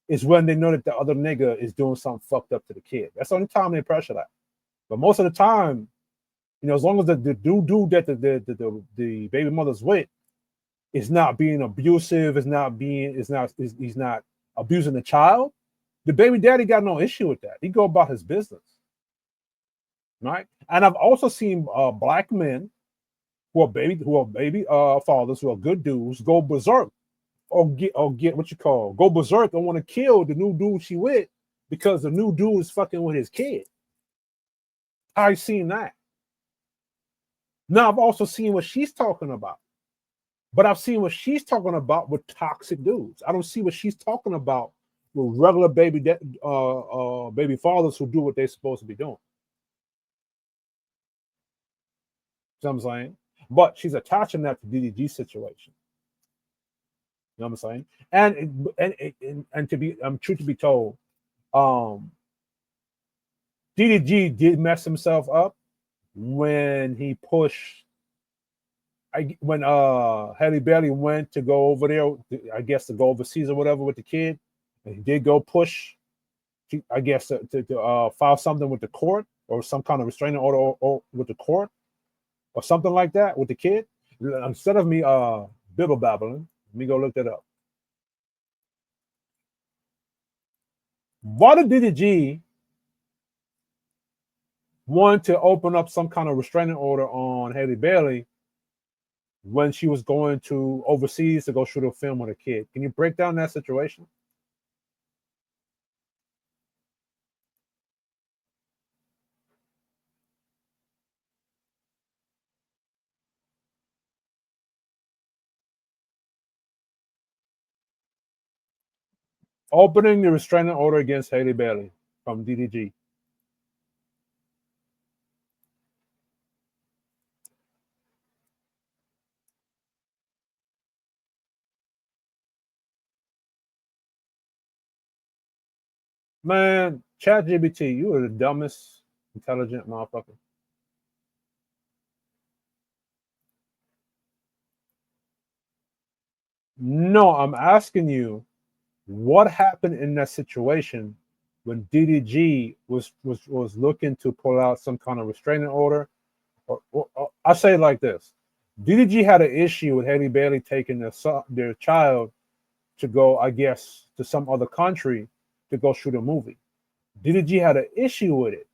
is when they know that the other nigga is doing something fucked up to the kid. That's the only time they pressure that. But most of the time, as long as the dude that the baby mother's with is not being abusive, he's not abusing the child, the baby daddy got no issue with that. He go about his business, right? And I've also seen black men who are baby fathers, who are good dudes, go berserk or get what you call go berserk and want to kill the new dude she with because the new dude is fucking with his kid. I've seen that. Now I've also seen what she's talking about. But I've seen what she's talking about with toxic dudes. I don't see what she's talking about with regular baby fathers who do what they're supposed to be doing. You know what I'm saying? But she's attaching that to DDG situation. You know what I'm saying? And to be truth to be told, DDG did mess himself up when he pushed. When Halle Bailey went to go over there, I guess to go overseas or whatever with the kid, and he did go push. I guess to file something with the court or some kind of restraining order or with the court or something like that with the kid. Instead of me bibble babbling, let me go look that up. Why did DDG want to open up some kind of restraining order on Halle Bailey when she was going to overseas to go shoot a film with a kid? Can you break down that situation? Opening the restraining order against Halle Bailey from DDG. Man, ChatGPT, you are the dumbest intelligent motherfucker. No, I'm asking you, what happened in that situation when DDG was looking to pull out some kind of restraining order? Or I say it like this: DDG had an issue with Halle Bailey taking their child to go, I guess, to some other country to go shoot a movie. DDG had an issue with it,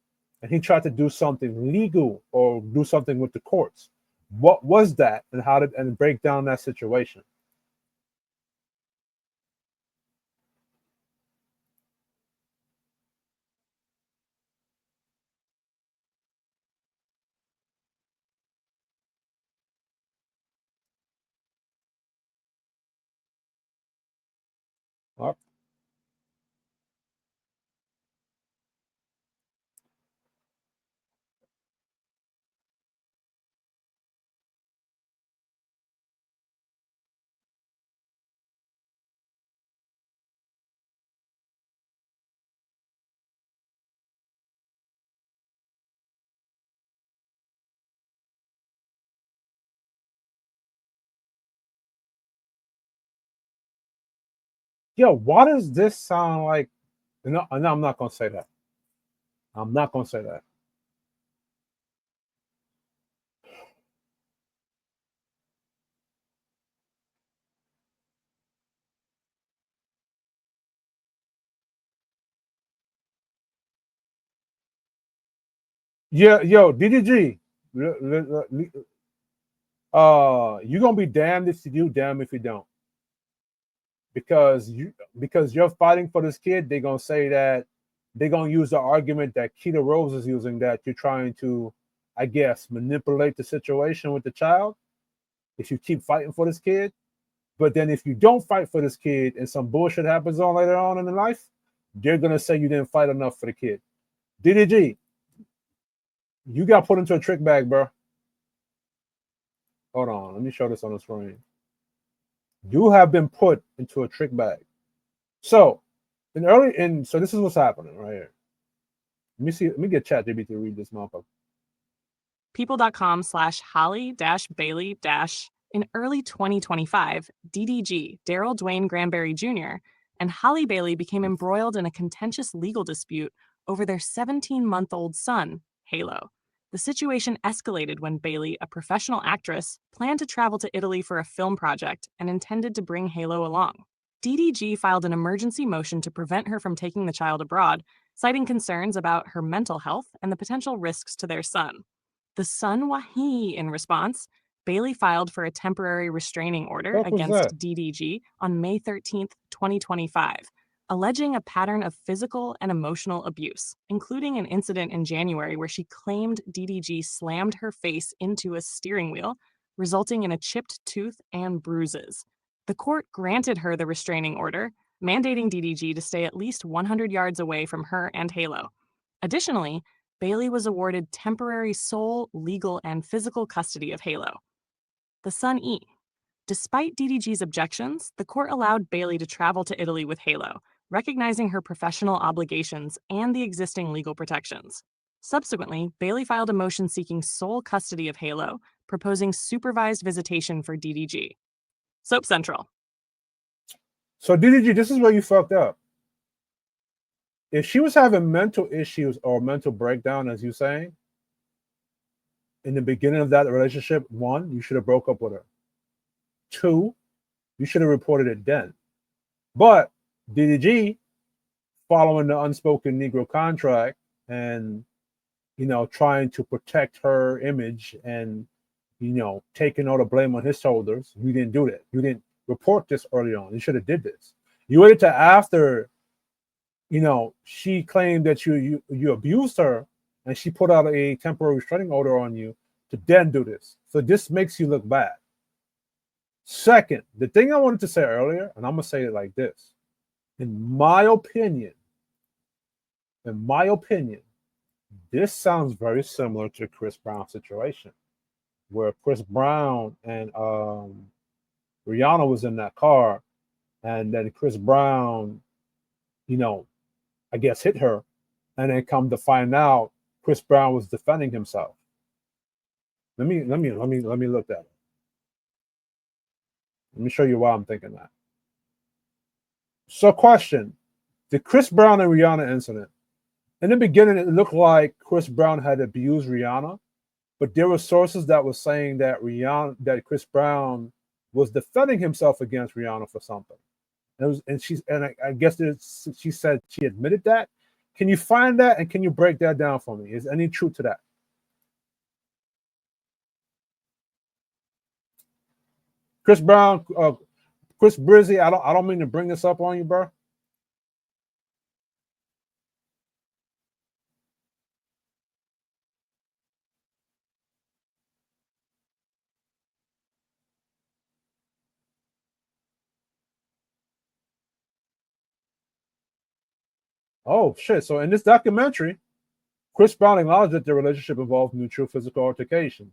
and he tried to do something legal or do something with the courts. What was that, and how did and break down that situation? All right. Yo, why does this sound like? No, I'm not gonna say that. I'm not gonna say that. Yeah, yo, DDG, you're gonna be damned if you do, damned if you don't. Because you're fighting for this kid, they're gonna say that they're gonna use the argument that Keita Rose is using, that you're trying to, I guess, manipulate the situation with the child if you keep fighting for this kid. But then if you don't fight for this kid and some bullshit happens on later on in the life, they're gonna say you didn't fight enough for the kid. DDG, you got put into a trick bag, bro. Hold on, let me show this on the screen. You have been put into a trick bag. So so this is what's happening right here. Let me get ChatGPT to read this motherfucker. People.com/Holly-Bailey- in early 2025, DDG, Daryl Dwayne Granberry Jr., and Halle Bailey became embroiled in a contentious legal dispute over their 17-month-old son, Halo. The situation escalated when Bailey, a professional actress, planned to travel to Italy for a film project and intended to bring Halo along. DDG filed an emergency motion to prevent her from taking the child abroad, citing concerns about her mental health and the potential risks to their son. The son Wahi, in response, Bailey filed for a temporary restraining order against DDG on May 13, 2025, alleging a pattern of physical and emotional abuse, including an incident in January where she claimed DDG slammed her face into a steering wheel, resulting in a chipped tooth and bruises. The court granted her the restraining order, mandating DDG to stay at least 100 yards away from her and Halo. Additionally, Bailey was awarded temporary sole, legal, and physical custody of Halo. The son E. Despite DDG's objections, the court allowed Bailey to travel to Italy with Halo, recognizing her professional obligations and the existing legal protections. Subsequently, Bailey filed a motion seeking sole custody of Halo, proposing supervised visitation for DDG. Soap Central. So DDG, this is where you fucked up. If she was having mental issues or mental breakdown, as you're saying, in the beginning of that relationship, 1, you should have broke up with her. 2, you should have reported it then. But DDG, following the unspoken Negro contract and, trying to protect her image and, taking all the blame on his shoulders, you didn't do that. You didn't report this early on. You should have did this. You waited till after, she claimed that you abused her and she put out a temporary restraining order on you to then do this. So this makes you look bad. Second, the thing I wanted to say earlier, and I'm going to say it like this. In my opinion, this sounds very similar to Chris Brown's situation, where Chris Brown and Rihanna was in that car, and then Chris Brown, I guess hit her, and then come to find out Chris Brown was defending himself. Let me look that up. Let me show you why I'm thinking that. So, question: the Chris Brown and Rihanna incident. In the beginning, it looked like Chris Brown had abused Rihanna, but there were sources that were saying that Chris Brown was defending himself against Rihanna for something. I guess she said she admitted that. Can you find that and can you break that down for me? Is any truth to that? Chris Brown, Chris Brizzy, I don't mean to bring this up on you, bro. Oh shit! So in this documentary, Chris Brown acknowledged that their relationship involved mutual physical altercation,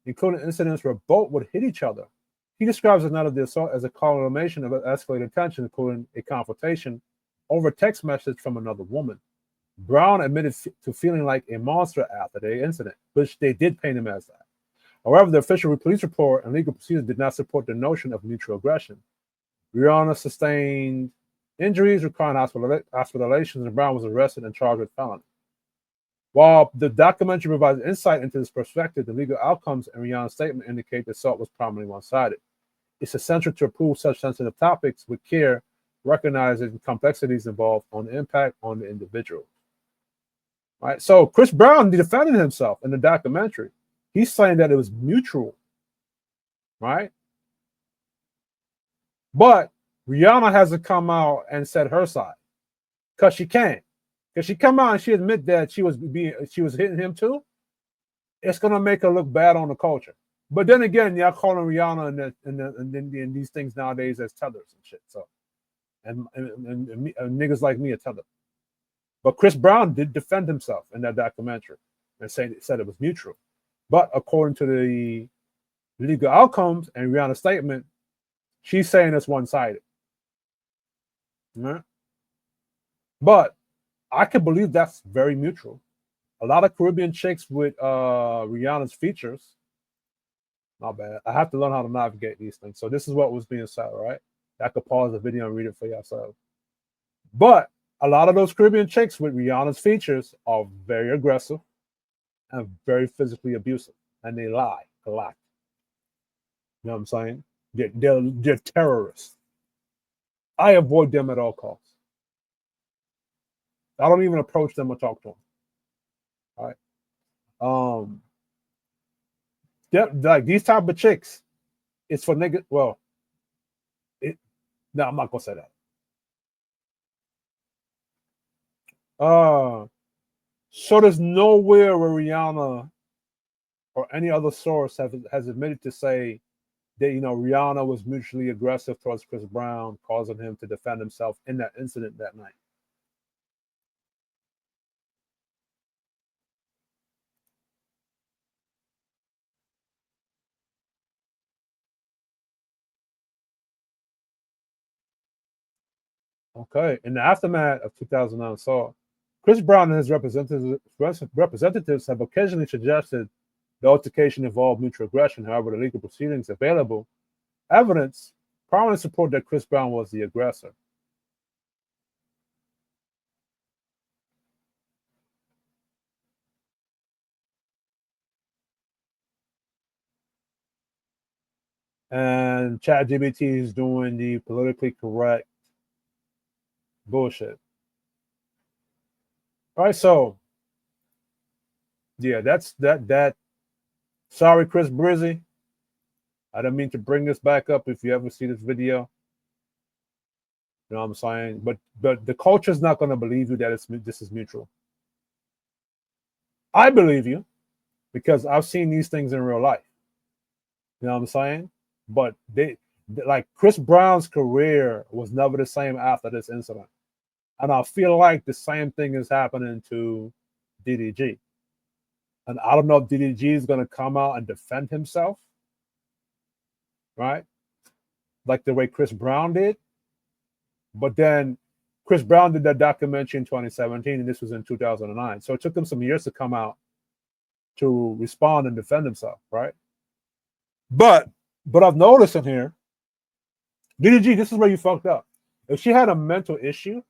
including incidents where both would hit each other. He describes the night of the assault as a culmination of escalated tension, including a confrontation over a text message from another woman. Brown admitted to feeling like a monster after the incident, which they did paint him as that. However, the official police report and legal procedures did not support the notion of mutual aggression. Rihanna sustained injuries requiring hospitalization, and Brown was arrested and charged with felony. While the documentary provides insight into this perspective, the legal outcomes in Rihanna's statement indicate the assault was prominently one-sided. It's essential to approach such sensitive topics with care, recognizing the complexities involved on the impact on the individual. Right. So Chris Brown defended himself in the documentary. He's saying that it was mutual. Right. But Rihanna hasn't come out and said her side because she can't. Because she come out and she admit that she was hitting him too. It's gonna make her look bad on the culture. But then again, y'all calling Rihanna and these things nowadays as tethers and shit. So, and niggas like me are tether. But Chris Brown did defend himself in that documentary and said it was mutual. But according to the legal outcomes and Rihanna's statement, she's saying it's one-sided. Right? But I can believe that's very mutual. A lot of Caribbean chicks with Rihanna's features. Not bad. I have to learn how to navigate these things. So this is what was being said, right? I could pause the video and read it for yourself. But a lot of those Caribbean chicks with Rihanna's features are very aggressive and very physically abusive. And they lie a lot. You know what I'm saying? They're terrorists. I avoid them at all costs. I don't even approach them or talk to them. All right. Like these type of chicks, it's for niggas. Well, no, I'm not gonna say that. So there's nowhere where Rihanna or any other source has admitted to say that Rihanna was mutually aggressive towards Chris Brown, causing him to defend himself in that incident that night. Okay. In the aftermath of 2009 assault, Chris Brown and his representatives have occasionally suggested the altercation involved mutual aggression. However, the legal proceedings available evidence prominently support that Chris Brown was the aggressor. And ChatGPT is doing the politically correct bullshit. All right, so yeah, that's that. Sorry, Chris Brizzy. I didn't mean to bring this back up if you ever see this video. You know what I'm saying? But the culture is not going to believe you that this is mutual. I believe you because I've seen these things in real life. You know what I'm saying? But like Chris Brown's career was never the same after this incident. And I feel like the same thing is happening to DDG. And I don't know if DDG is going to come out and defend himself, right? Like the way Chris Brown did. But then Chris Brown did that documentary in 2017, and this was in 2009. So it took him some years to come out to respond and defend himself, right? But I've noticed in here, DDG, this is where you fucked up. If she had a mental issue,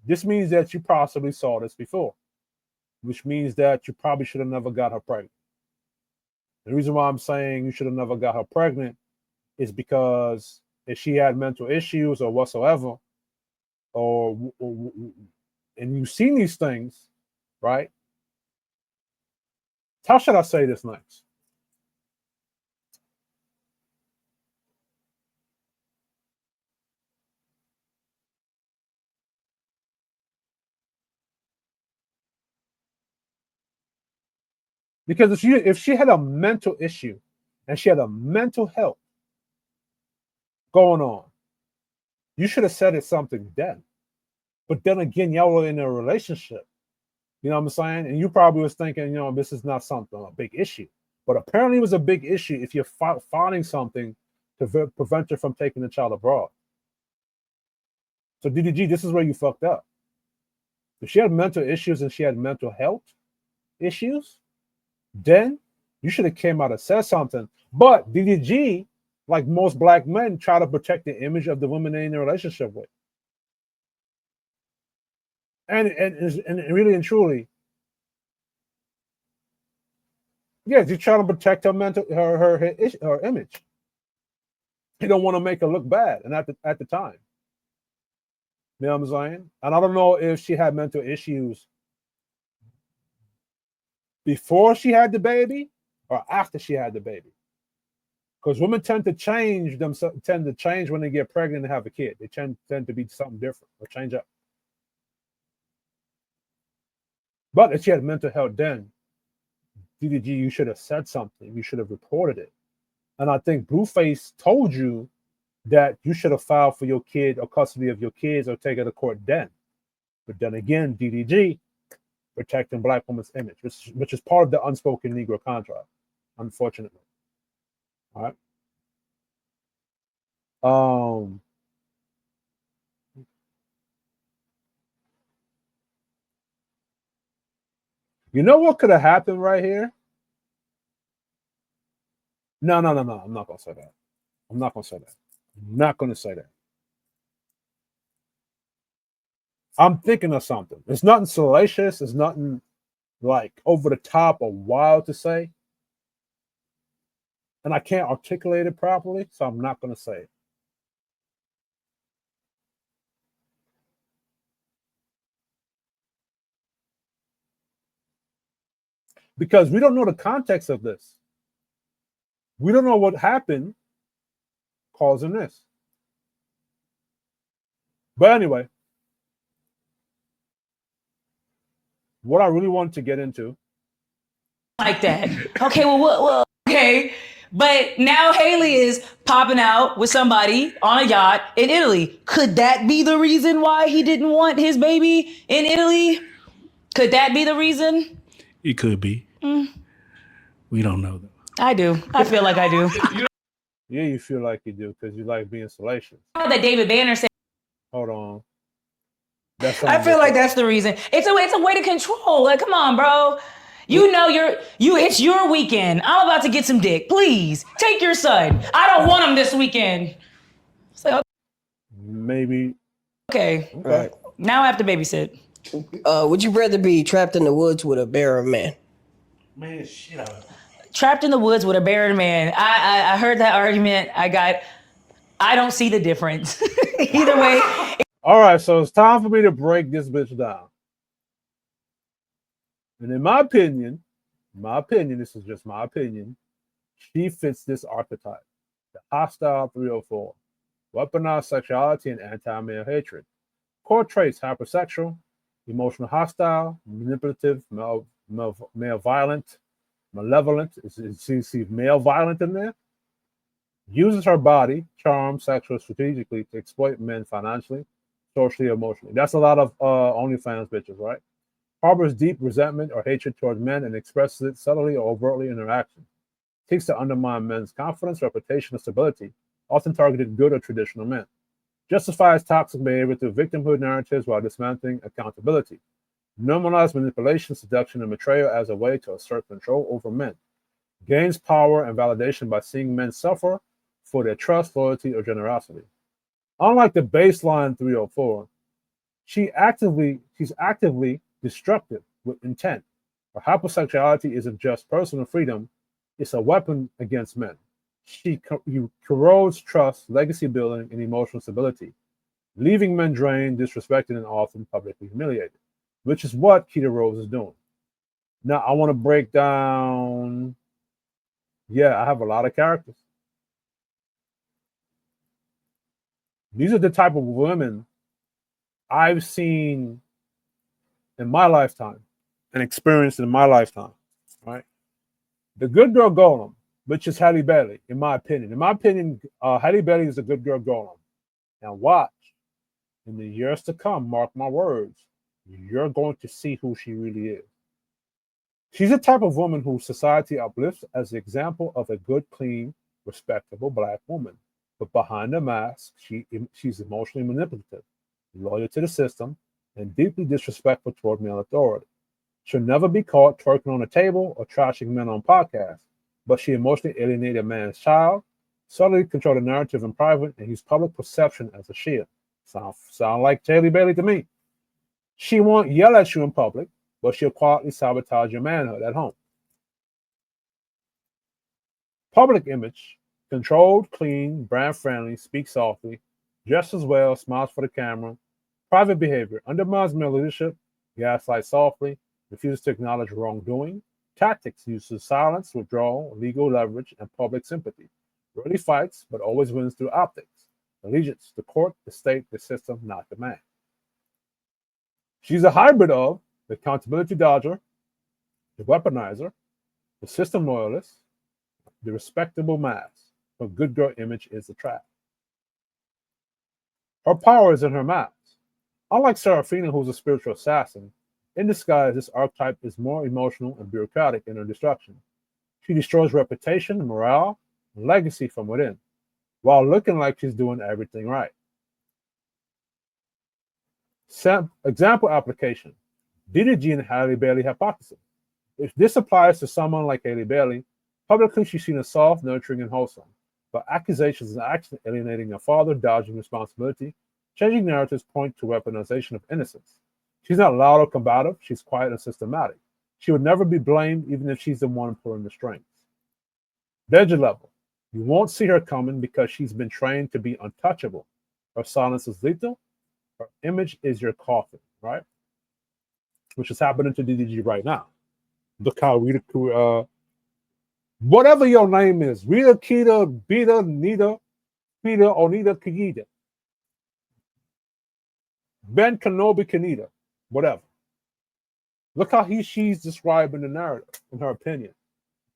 this means that you possibly saw this before, which means that you probably should have never got her pregnant. The reason why I'm saying you should have never got her pregnant is because if she had mental issues or whatsoever, and you've seen these things, right? How should I say this next? Because if she had a mental issue and she had a mental health going on, you should have said it something then. But then again, y'all were in a relationship. You know what I'm saying? And you probably was thinking, this is not something, a big issue. But apparently it was a big issue if you're filing something to prevent her from taking the child abroad. So DDG, this is where you fucked up. If she had mental issues and she had mental health issues, then you should have came out and said something. But DDG, like most black men, try to protect the image of the woman they're in a relationship with. And really and truly, yeah, she's trying to protect her her image. He don't want to make her look bad, and at the time, you know what I'm saying? And I don't know if she had mental issues before she had the baby or after she had the baby, because women tend to change when they get pregnant and have a kid. They tend to be something different or change up. But if she had mental health then, DDG, you should have said something. You should have reported it. And I think Blueface told you that you should have filed for your kid or custody of your kids or take it to court then. But then again, DDG, protecting black women's image, which is part of the unspoken Negro contract, unfortunately. All right. You know what could have happened right here? No. I'm not gonna say that. I'm not gonna say that. I'm not gonna say that. I'm thinking of something. It's nothing salacious. It's nothing like over the top or wild to say. And I can't articulate it properly, so I'm not gonna say it. Because we don't know the context of this. We don't know what happened causing this. But anyway, what I really wanted to get into. Like that. Okay, well, okay. But now Haley is popping out with somebody on a yacht in Italy. Could that be the reason why he didn't want his baby in Italy? Could that be the reason? It could be. We don't know though. I do. I feel like I do. Yeah, you feel like you do because you like being salacious. That David Banner said. Hold on. That's I feel like that's the reason. It's a way to control. Like, come on, bro. You know it's your weekend. I'm about to get some dick. Please take your son. I don't want him this weekend. So maybe. Okay. Right. Now I have to babysit. Would you rather be trapped in the woods with a bear or a man? Man, shit out. Trapped in the woods with a bear and a man. I heard that argument. I don't see the difference. Either way. All right, so it's time for me to break this bitch down. And in my opinion, this is just my opinion, she fits this archetype. The hostile 304. Weaponized sexuality and anti-male hatred. Core traits: hypersexual, emotional hostile, manipulative, male violent, malevolent. See male violent in there? Uses her body, charm, sexual, strategically to exploit men financially, socially, emotionally. That's a lot of OnlyFans bitches, right? Harbors deep resentment or hatred toward men and expresses it subtly or overtly in her actions. Seeks to undermine men's confidence, reputation, or stability, often targeted good or traditional men. Justifies toxic behavior through victimhood narratives while dismantling accountability. Normalize manipulation, seduction, and betrayal as a way to assert control over men. Gains power and validation by seeing men suffer for their trust, loyalty, or generosity. Unlike the baseline 304, she's actively destructive with intent. Her hypersexuality isn't just personal freedom, it's a weapon against men. She corrodes trust, legacy building, and emotional stability, leaving men drained, disrespected, and often publicly humiliated, which is what Keita Rose is doing. Now, I want to break down. Yeah, I have a lot of characters. These are the type of women I've seen in my lifetime and experienced in my lifetime, right? The good girl golem, which is Halle Bailey, in my opinion. In my opinion, Halle Bailey is a good girl golem. Now watch, in the years to come, mark my words, you're going to see who she really is. She's the type of woman who society uplifts as the example of a good, clean, respectable Black woman. But behind the mask, she's emotionally manipulative, loyal to the system, and deeply disrespectful toward male authority. She'll never be caught twerking on a table or trashing men on podcasts, but she emotionally alienated a man's child, subtly controlled the narrative in private, and used public perception as a shield. Sound like Halle Bailey to me. She won't yell at you in public, but she'll quietly sabotage your manhood at home. Public image: controlled, clean, brand friendly, speaks softly, dresses well, smiles for the camera. Private behavior: undermines male leadership, gaslights softly, refuses to acknowledge wrongdoing. Tactics: uses silence, withdrawal, legal leverage, and public sympathy. Rarely fights, but always wins through optics. Allegiance: the court, the state, the system, not the man. She's a hybrid of the accountability dodger, the weaponizer, the system loyalist, the respectable mask. Her good girl image is the trap. Her power is in her mask. Unlike Serafina, who's a spiritual assassin, in disguise, this archetype is more emotional and bureaucratic in her destruction. She destroys reputation, morale, and legacy from within, while looking like she's doing everything right. Example application: DDG and Halle Bailey hypothesis. If this applies to someone like Halle Bailey, publicly she's seen as soft, nurturing, and wholesome, but accusations and actions alienating her father, dodging responsibility, changing narratives point to weaponization of innocence. She's not loud or combative, she's quiet and systematic. She would never be blamed even if she's the one pulling the strings. Danger level: you won't see her coming because she's been trained to be untouchable. Her silence is lethal. Her image is your coffin, right? Which is happening to DDG right now. Look how whatever your name is, Rita, Keita, Beta, Nita, Peter, Onita, Kagita, Ben Kenobi, Kanita, whatever. Look how she's describing the narrative, in her opinion.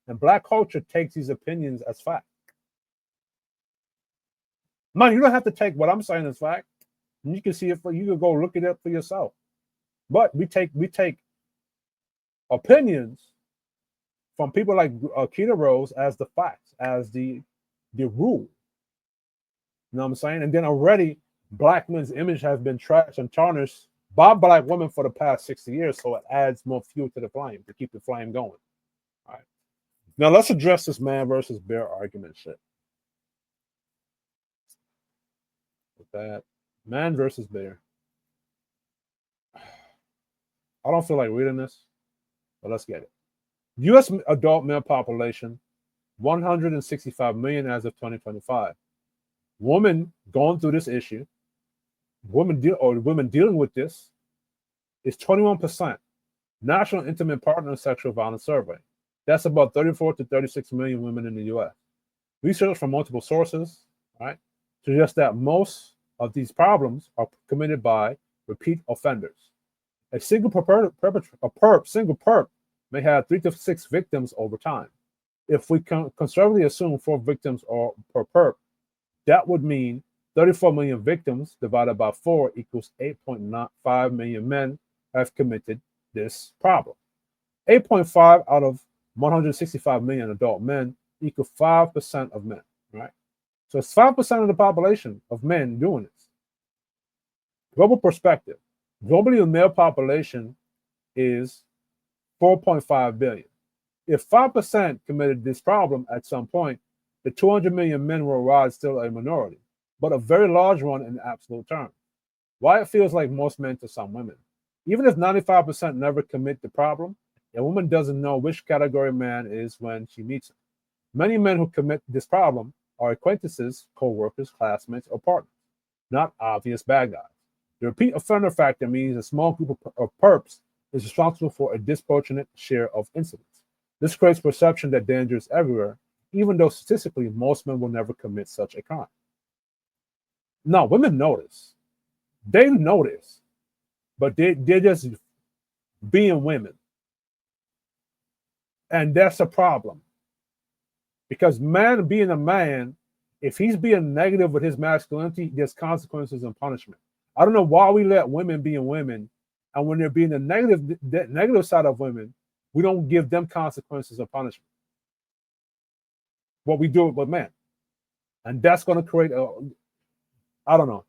And Black culture takes these opinions as fact. Man, you don't have to take what I'm saying as fact. You can see it you can go look it up for yourself. But we take opinions from people like Keita Rose as the facts, as the rule. You know what I'm saying? And then already black men's image has been trashed and tarnished by black women for the past 60 years, so it adds more fuel to the flame to keep the flame going. All right. Now let's address this man versus bear argument shit. With that, man versus bear. I don't feel like reading this, but let's get it. U.S. adult male population, 165 million as of 2025. Women going through this issue, women dealing with this is 21%. National Intimate Partner Sexual Violence Survey. That's about 34 to 36 million women in the U.S. Research from multiple sources, right, suggests that most of these problems are committed by repeat offenders. A single perp may have 3 to 6 victims over time. If we conservatively assume 4 victims per perp, that would mean 34 million victims divided by 4 equals 8.5 million men have committed this problem. 8.5 out of 165 million adult men equal 5% of men, right? So it's 5% of the population of men doing this. Global perspective. Globally, the male population is 4.5 billion. If 5% committed this problem at some point, the 200 million men worldwide is still a minority, but a very large one in absolute terms. Why it feels like most men to some women. Even if 95% never commit the problem, a woman doesn't know which category man is when she meets him. Many men who commit this problem are acquaintances, co-workers, classmates, or partners, not obvious bad guys. The repeat offender factor means a small group of perps is responsible for a disproportionate share of incidents. This creates perception that danger is everywhere, even though statistically most men will never commit such a crime. No, women know this. They know this, but they're just being women. And that's a problem. Because man being a man, if he's being negative with his masculinity, there's consequences and punishment. I don't know why we let women being women, and when they're being the negative side of women, we don't give them consequences and punishment. What we do with men. And that's going to create I don't know.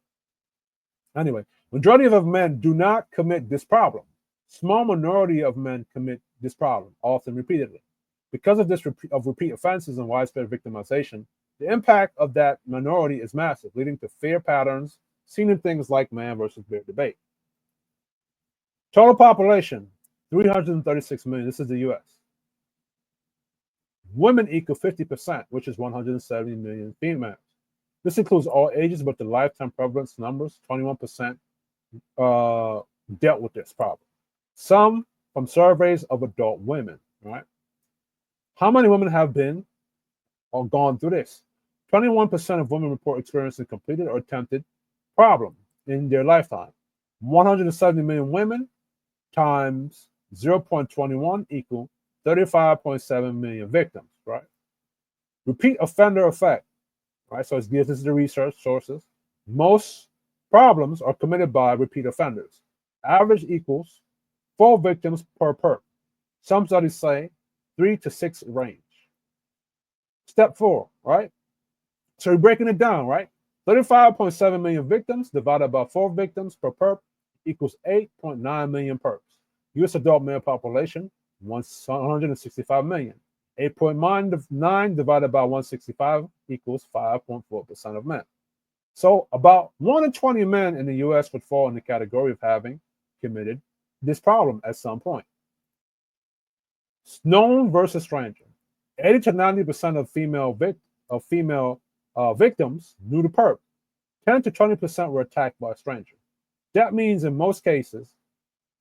Anyway, majority of men do not commit this problem. Small minority of men commit this problem, often repeatedly. Because of this repeat offenses and widespread victimization, the impact of that minority is massive, leading to fear patterns seen in things like man versus bear debate. Total population, 336 million. This is the U.S. Women equal 50%, which is 170 million females. This includes all ages, but the lifetime prevalence numbers, 21%, dealt with this problem. Some from surveys of adult women, right? How many women have been or gone through this? 21% of women report experiencing completed or attempted problem in their lifetime. 170 million women times 0.21 equal 35.7 million victims, right? Repeat offender effect, right? So this is the research sources. Most problems are committed by repeat offenders. Average equals 4 victims per perp. Some studies say 3 to 6 range. Step 4, right? So we're breaking it down, right? 35.7 million victims divided by 4 victims per perp equals 8.9 million perps. U.S. adult male population, 165 million. 8.9 divided by 165 equals 5.4% of men. So about 1 in 20 men in the U.S. would fall in the category of having committed this problem at some point. Known versus stranger. 80 to 90% of female victims knew the perp. 10 to 20% were attacked by a stranger. That means in most cases,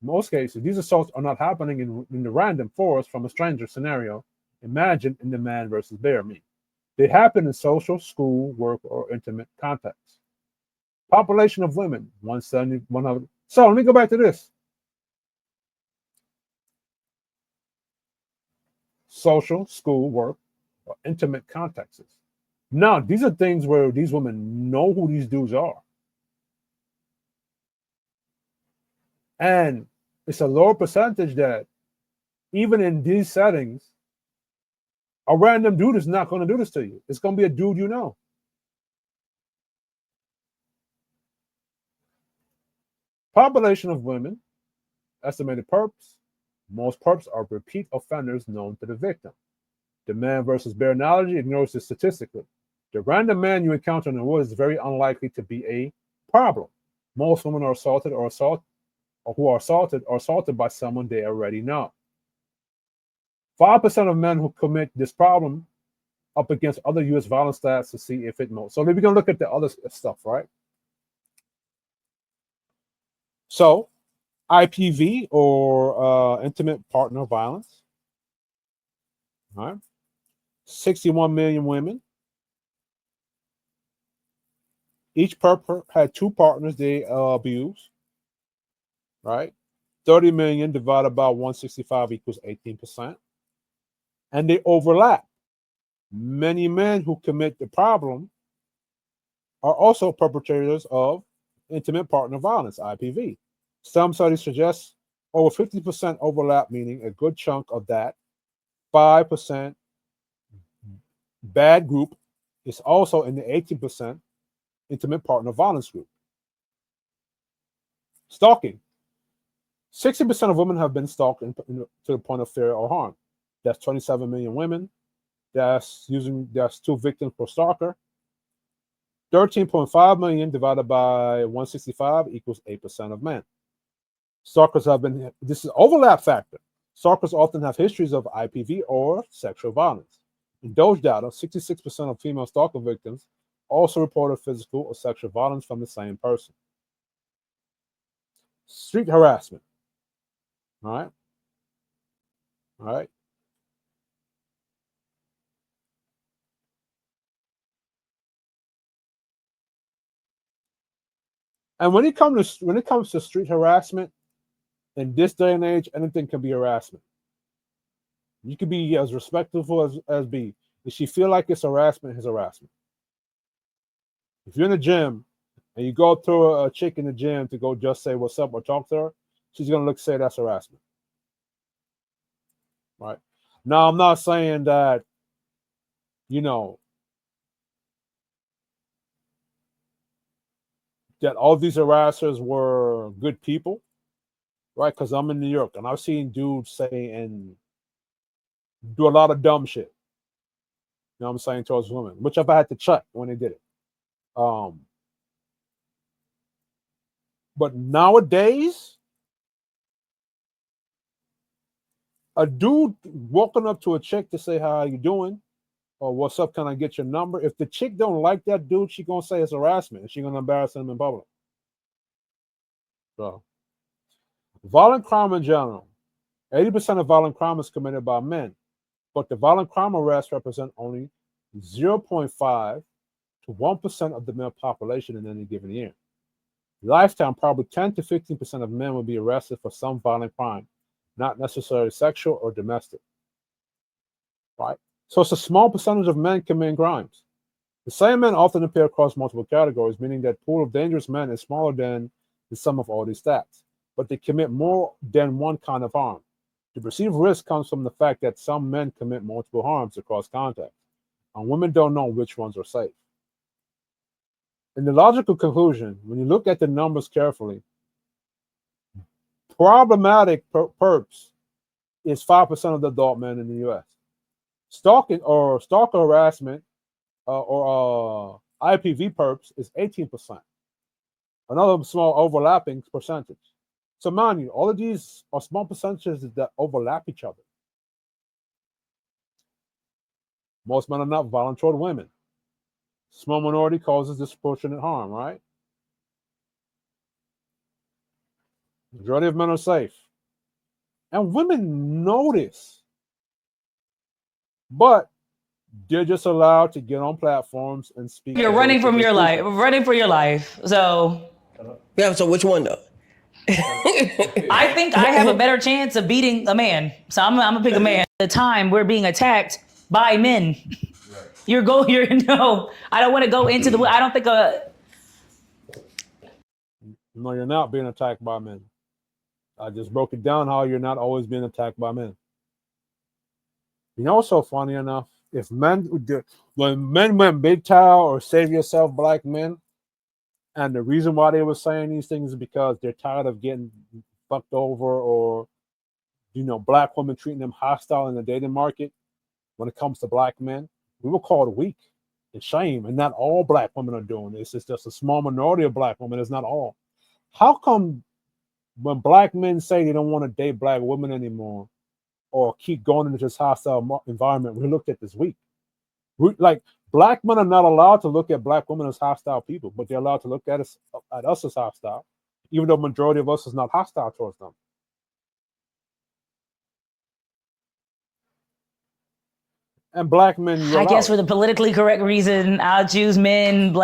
these assaults are not happening in the random forest from a stranger scenario imagined in the man versus bear meme. They happen in social, school, work, or intimate contexts. Population of women, 170, 100. So let me go back to this. Social, school, work, or intimate contexts. Now, these are things where these women know who these dudes are. And it's a lower percentage that even in these settings, a random dude is not going to do this to you. It's going to be a dude you know. Population of women, estimated perps. Most perps are repeat offenders known to the victim. The man versus bear analogy ignores this statistically. The random man you encounter in the woods is very unlikely to be a problem. Most women are assaulted or who are assaulted by someone they already know. 5% of men who commit this problem up against other U.S. violence stats to see if it moves. So we're going to look at the other stuff, right? So IPV or intimate partner violence, right? 61 million women. Each perp had 2 partners they abused, right? 30 million divided by 165 equals 18%. And they overlap. Many men who commit the problem are also perpetrators of intimate partner violence, IPV. Some studies suggest over 50% overlap, meaning a good chunk of that 5% bad group is also in the 18% intimate partner violence group. Stalking. 60% of women have been stalked to the point of fear or harm. That's 27 million women. That's 2 victims per stalker. 13.5 million divided by 165 equals 8% of men. Stalkers this is overlap factor. Stalkers often have histories of IPV or sexual violence. In those data, 66% of female stalker victims also reported physical or sexual violence from the same person. Street harassment. All right. And when it comes to street harassment, in this day and age, anything can be harassment. You can be as respectful as be. If she feel like it's harassment, it's harassment. If you're in the gym and you go to a chick in the gym to go just say what's up or talk to her, she's gonna say that's harassment. Right? Now, I'm not saying that, that all these harassers were good people, right? Because I'm in New York and I've seen dudes say and do a lot of dumb shit. You know what I'm saying, towards women, which I've had to check when they did it. But nowadays, a dude walking up to a chick to say, how you doing? Or what's up, can I get your number? If the chick don't like that dude, she gonna say it's harassment and she gonna embarrass him in public. So, violent crime in general. 80% of violent crime is committed by men, but the violent crime arrests represent only 0.5 to 1% of the male population in any given year. Lifetime, probably 10 to 15% of men will be arrested for some violent crime, not necessarily sexual or domestic. Right? So it's a small percentage of men committing crimes. The same men often appear across multiple categories, meaning that pool of dangerous men is smaller than the sum of all these stats, but they commit more than one kind of harm. The perceived risk comes from the fact that some men commit multiple harms across contexts, and women don't know which ones are safe. In the logical conclusion, when you look at the numbers carefully, problematic perps is 5% of the adult men in the U.S. Stalking or stalker harassment or IPV perps is 18%. Another small overlapping percentage. So mind you, all of these are small percentages that overlap each other. Most men are not violent toward women. Small minority causes disproportionate harm, right? Majority of men are safe. And women know this. But they're just allowed to get on platforms and speak. You're running from your life, running for your life. So Yeah, so which one though? I think I have a better chance of beating a man. So I'm gonna pick a man. The time we're being attacked by men. You're no, I don't want to go into I don't think No, you're not being attacked by men. I just broke it down how you're not always being attacked by men. You know what's so funny enough? If when men went big towel or save yourself black men, And the reason why they were saying these things is because they're tired of getting fucked over, or black women treating them hostile in the dating market. When it comes to black men, we were called weak and shame, and not all black women are doing this. It's just a small minority of black women. It's not all. How come when black men say they don't want to date black women anymore, or keep going into this hostile environment, we're looked at as weak? Like, black men are not allowed to look at black women as hostile people, but they're allowed to look at us as hostile, even though the majority of us is not hostile towards them. And black men, I guess for the politically correct reason, I'll choose men.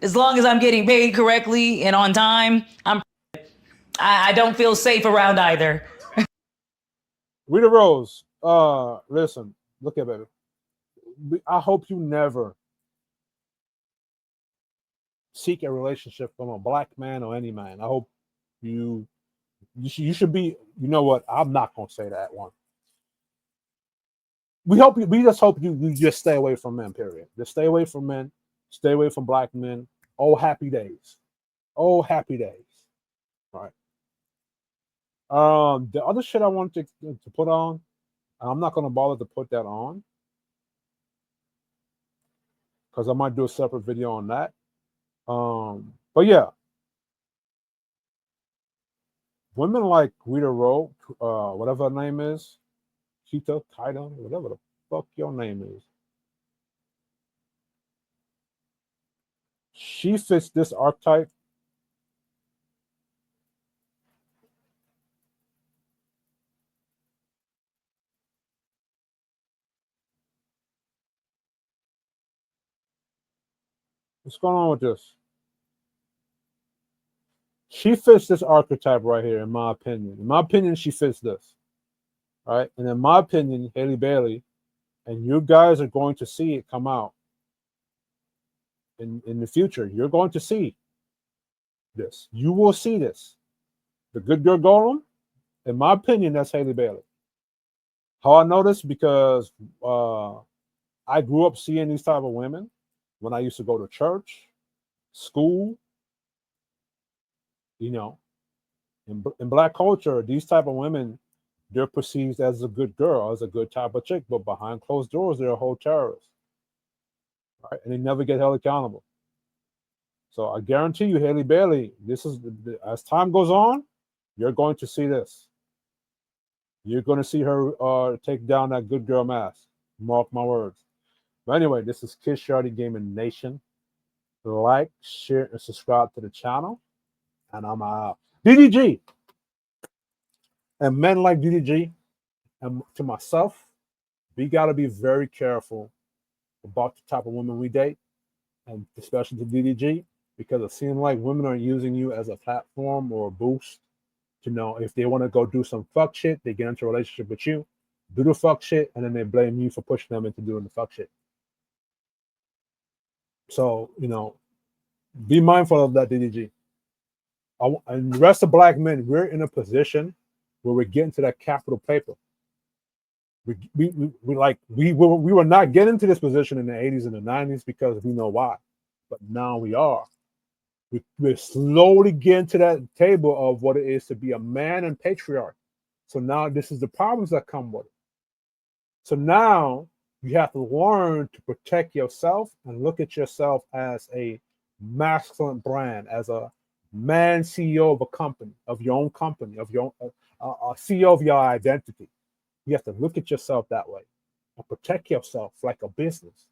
As long as I'm getting paid correctly and on time, I don't feel safe around either. Rita Rose, listen, look at it. I hope you never seek a relationship from a black man or any man. I hope you should be. You know what? I'm not gonna say that one. We just hope you just stay away from men. Period. Just stay away from men. Stay away from black men. Oh, happy days. Oh, happy days. All right. The other shit I wanted to put on, I'm not gonna bother to put that on because I might do a separate video on that. But yeah, women like Rita Rowe, whatever her name is, Kita, whatever the fuck your name is. She fits this archetype. What's going on with this? She fits this archetype right here, in my opinion. In my opinion, she fits this. All right. And in my opinion, Haley Bailey, and you guys are going to see it come out in the future. You're going to see this. You will see this. The good girl golem, in my opinion, that's Haley Bailey. How I know this? Because I grew up seeing these type of women when I used to go to church, school. In black culture, these type of women, they're perceived as a good girl, as a good type of chick, but behind closed doors, they're a whole terrorist. Right? And they never get held accountable. So I guarantee you, Haley Bailey, this is as time goes on, you're going to see this. You're going to see her take down that good girl mask. Mark my words. But anyway, this is KishYardieGamingNation. Like, share, and subscribe to the channel. And I'm out. DDG. And men like DDG, and to myself, we got to be very careful about the type of women we date, and especially to DDG, because it seems like women are using you as a platform or a boost to know if they want to go do some fuck shit, they get into a relationship with you, do the fuck shit, and then they blame you for pushing them into doing the fuck shit. So, be mindful of that, DDG. And the rest of black men, we're in a position where we're getting to that capital paper. We were not getting to this position in the 80s and the 90s because we know why, but now we are. We're slowly getting to that table of what it is to be a man and patriarch. So now this is the problems that come with it. So now you have to learn to protect yourself and look at yourself as a masculine brand, as a man CEO of a company, of your own company, of your own, CEO of your identity. You have to look at yourself that way and protect yourself like a business.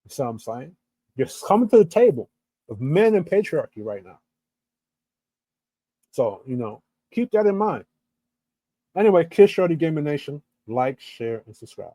You see what I'm saying? You're coming to the table of men and patriarchy right now. So, keep that in mind. Anyway, KishYardieGamingNation. Like, share, and subscribe.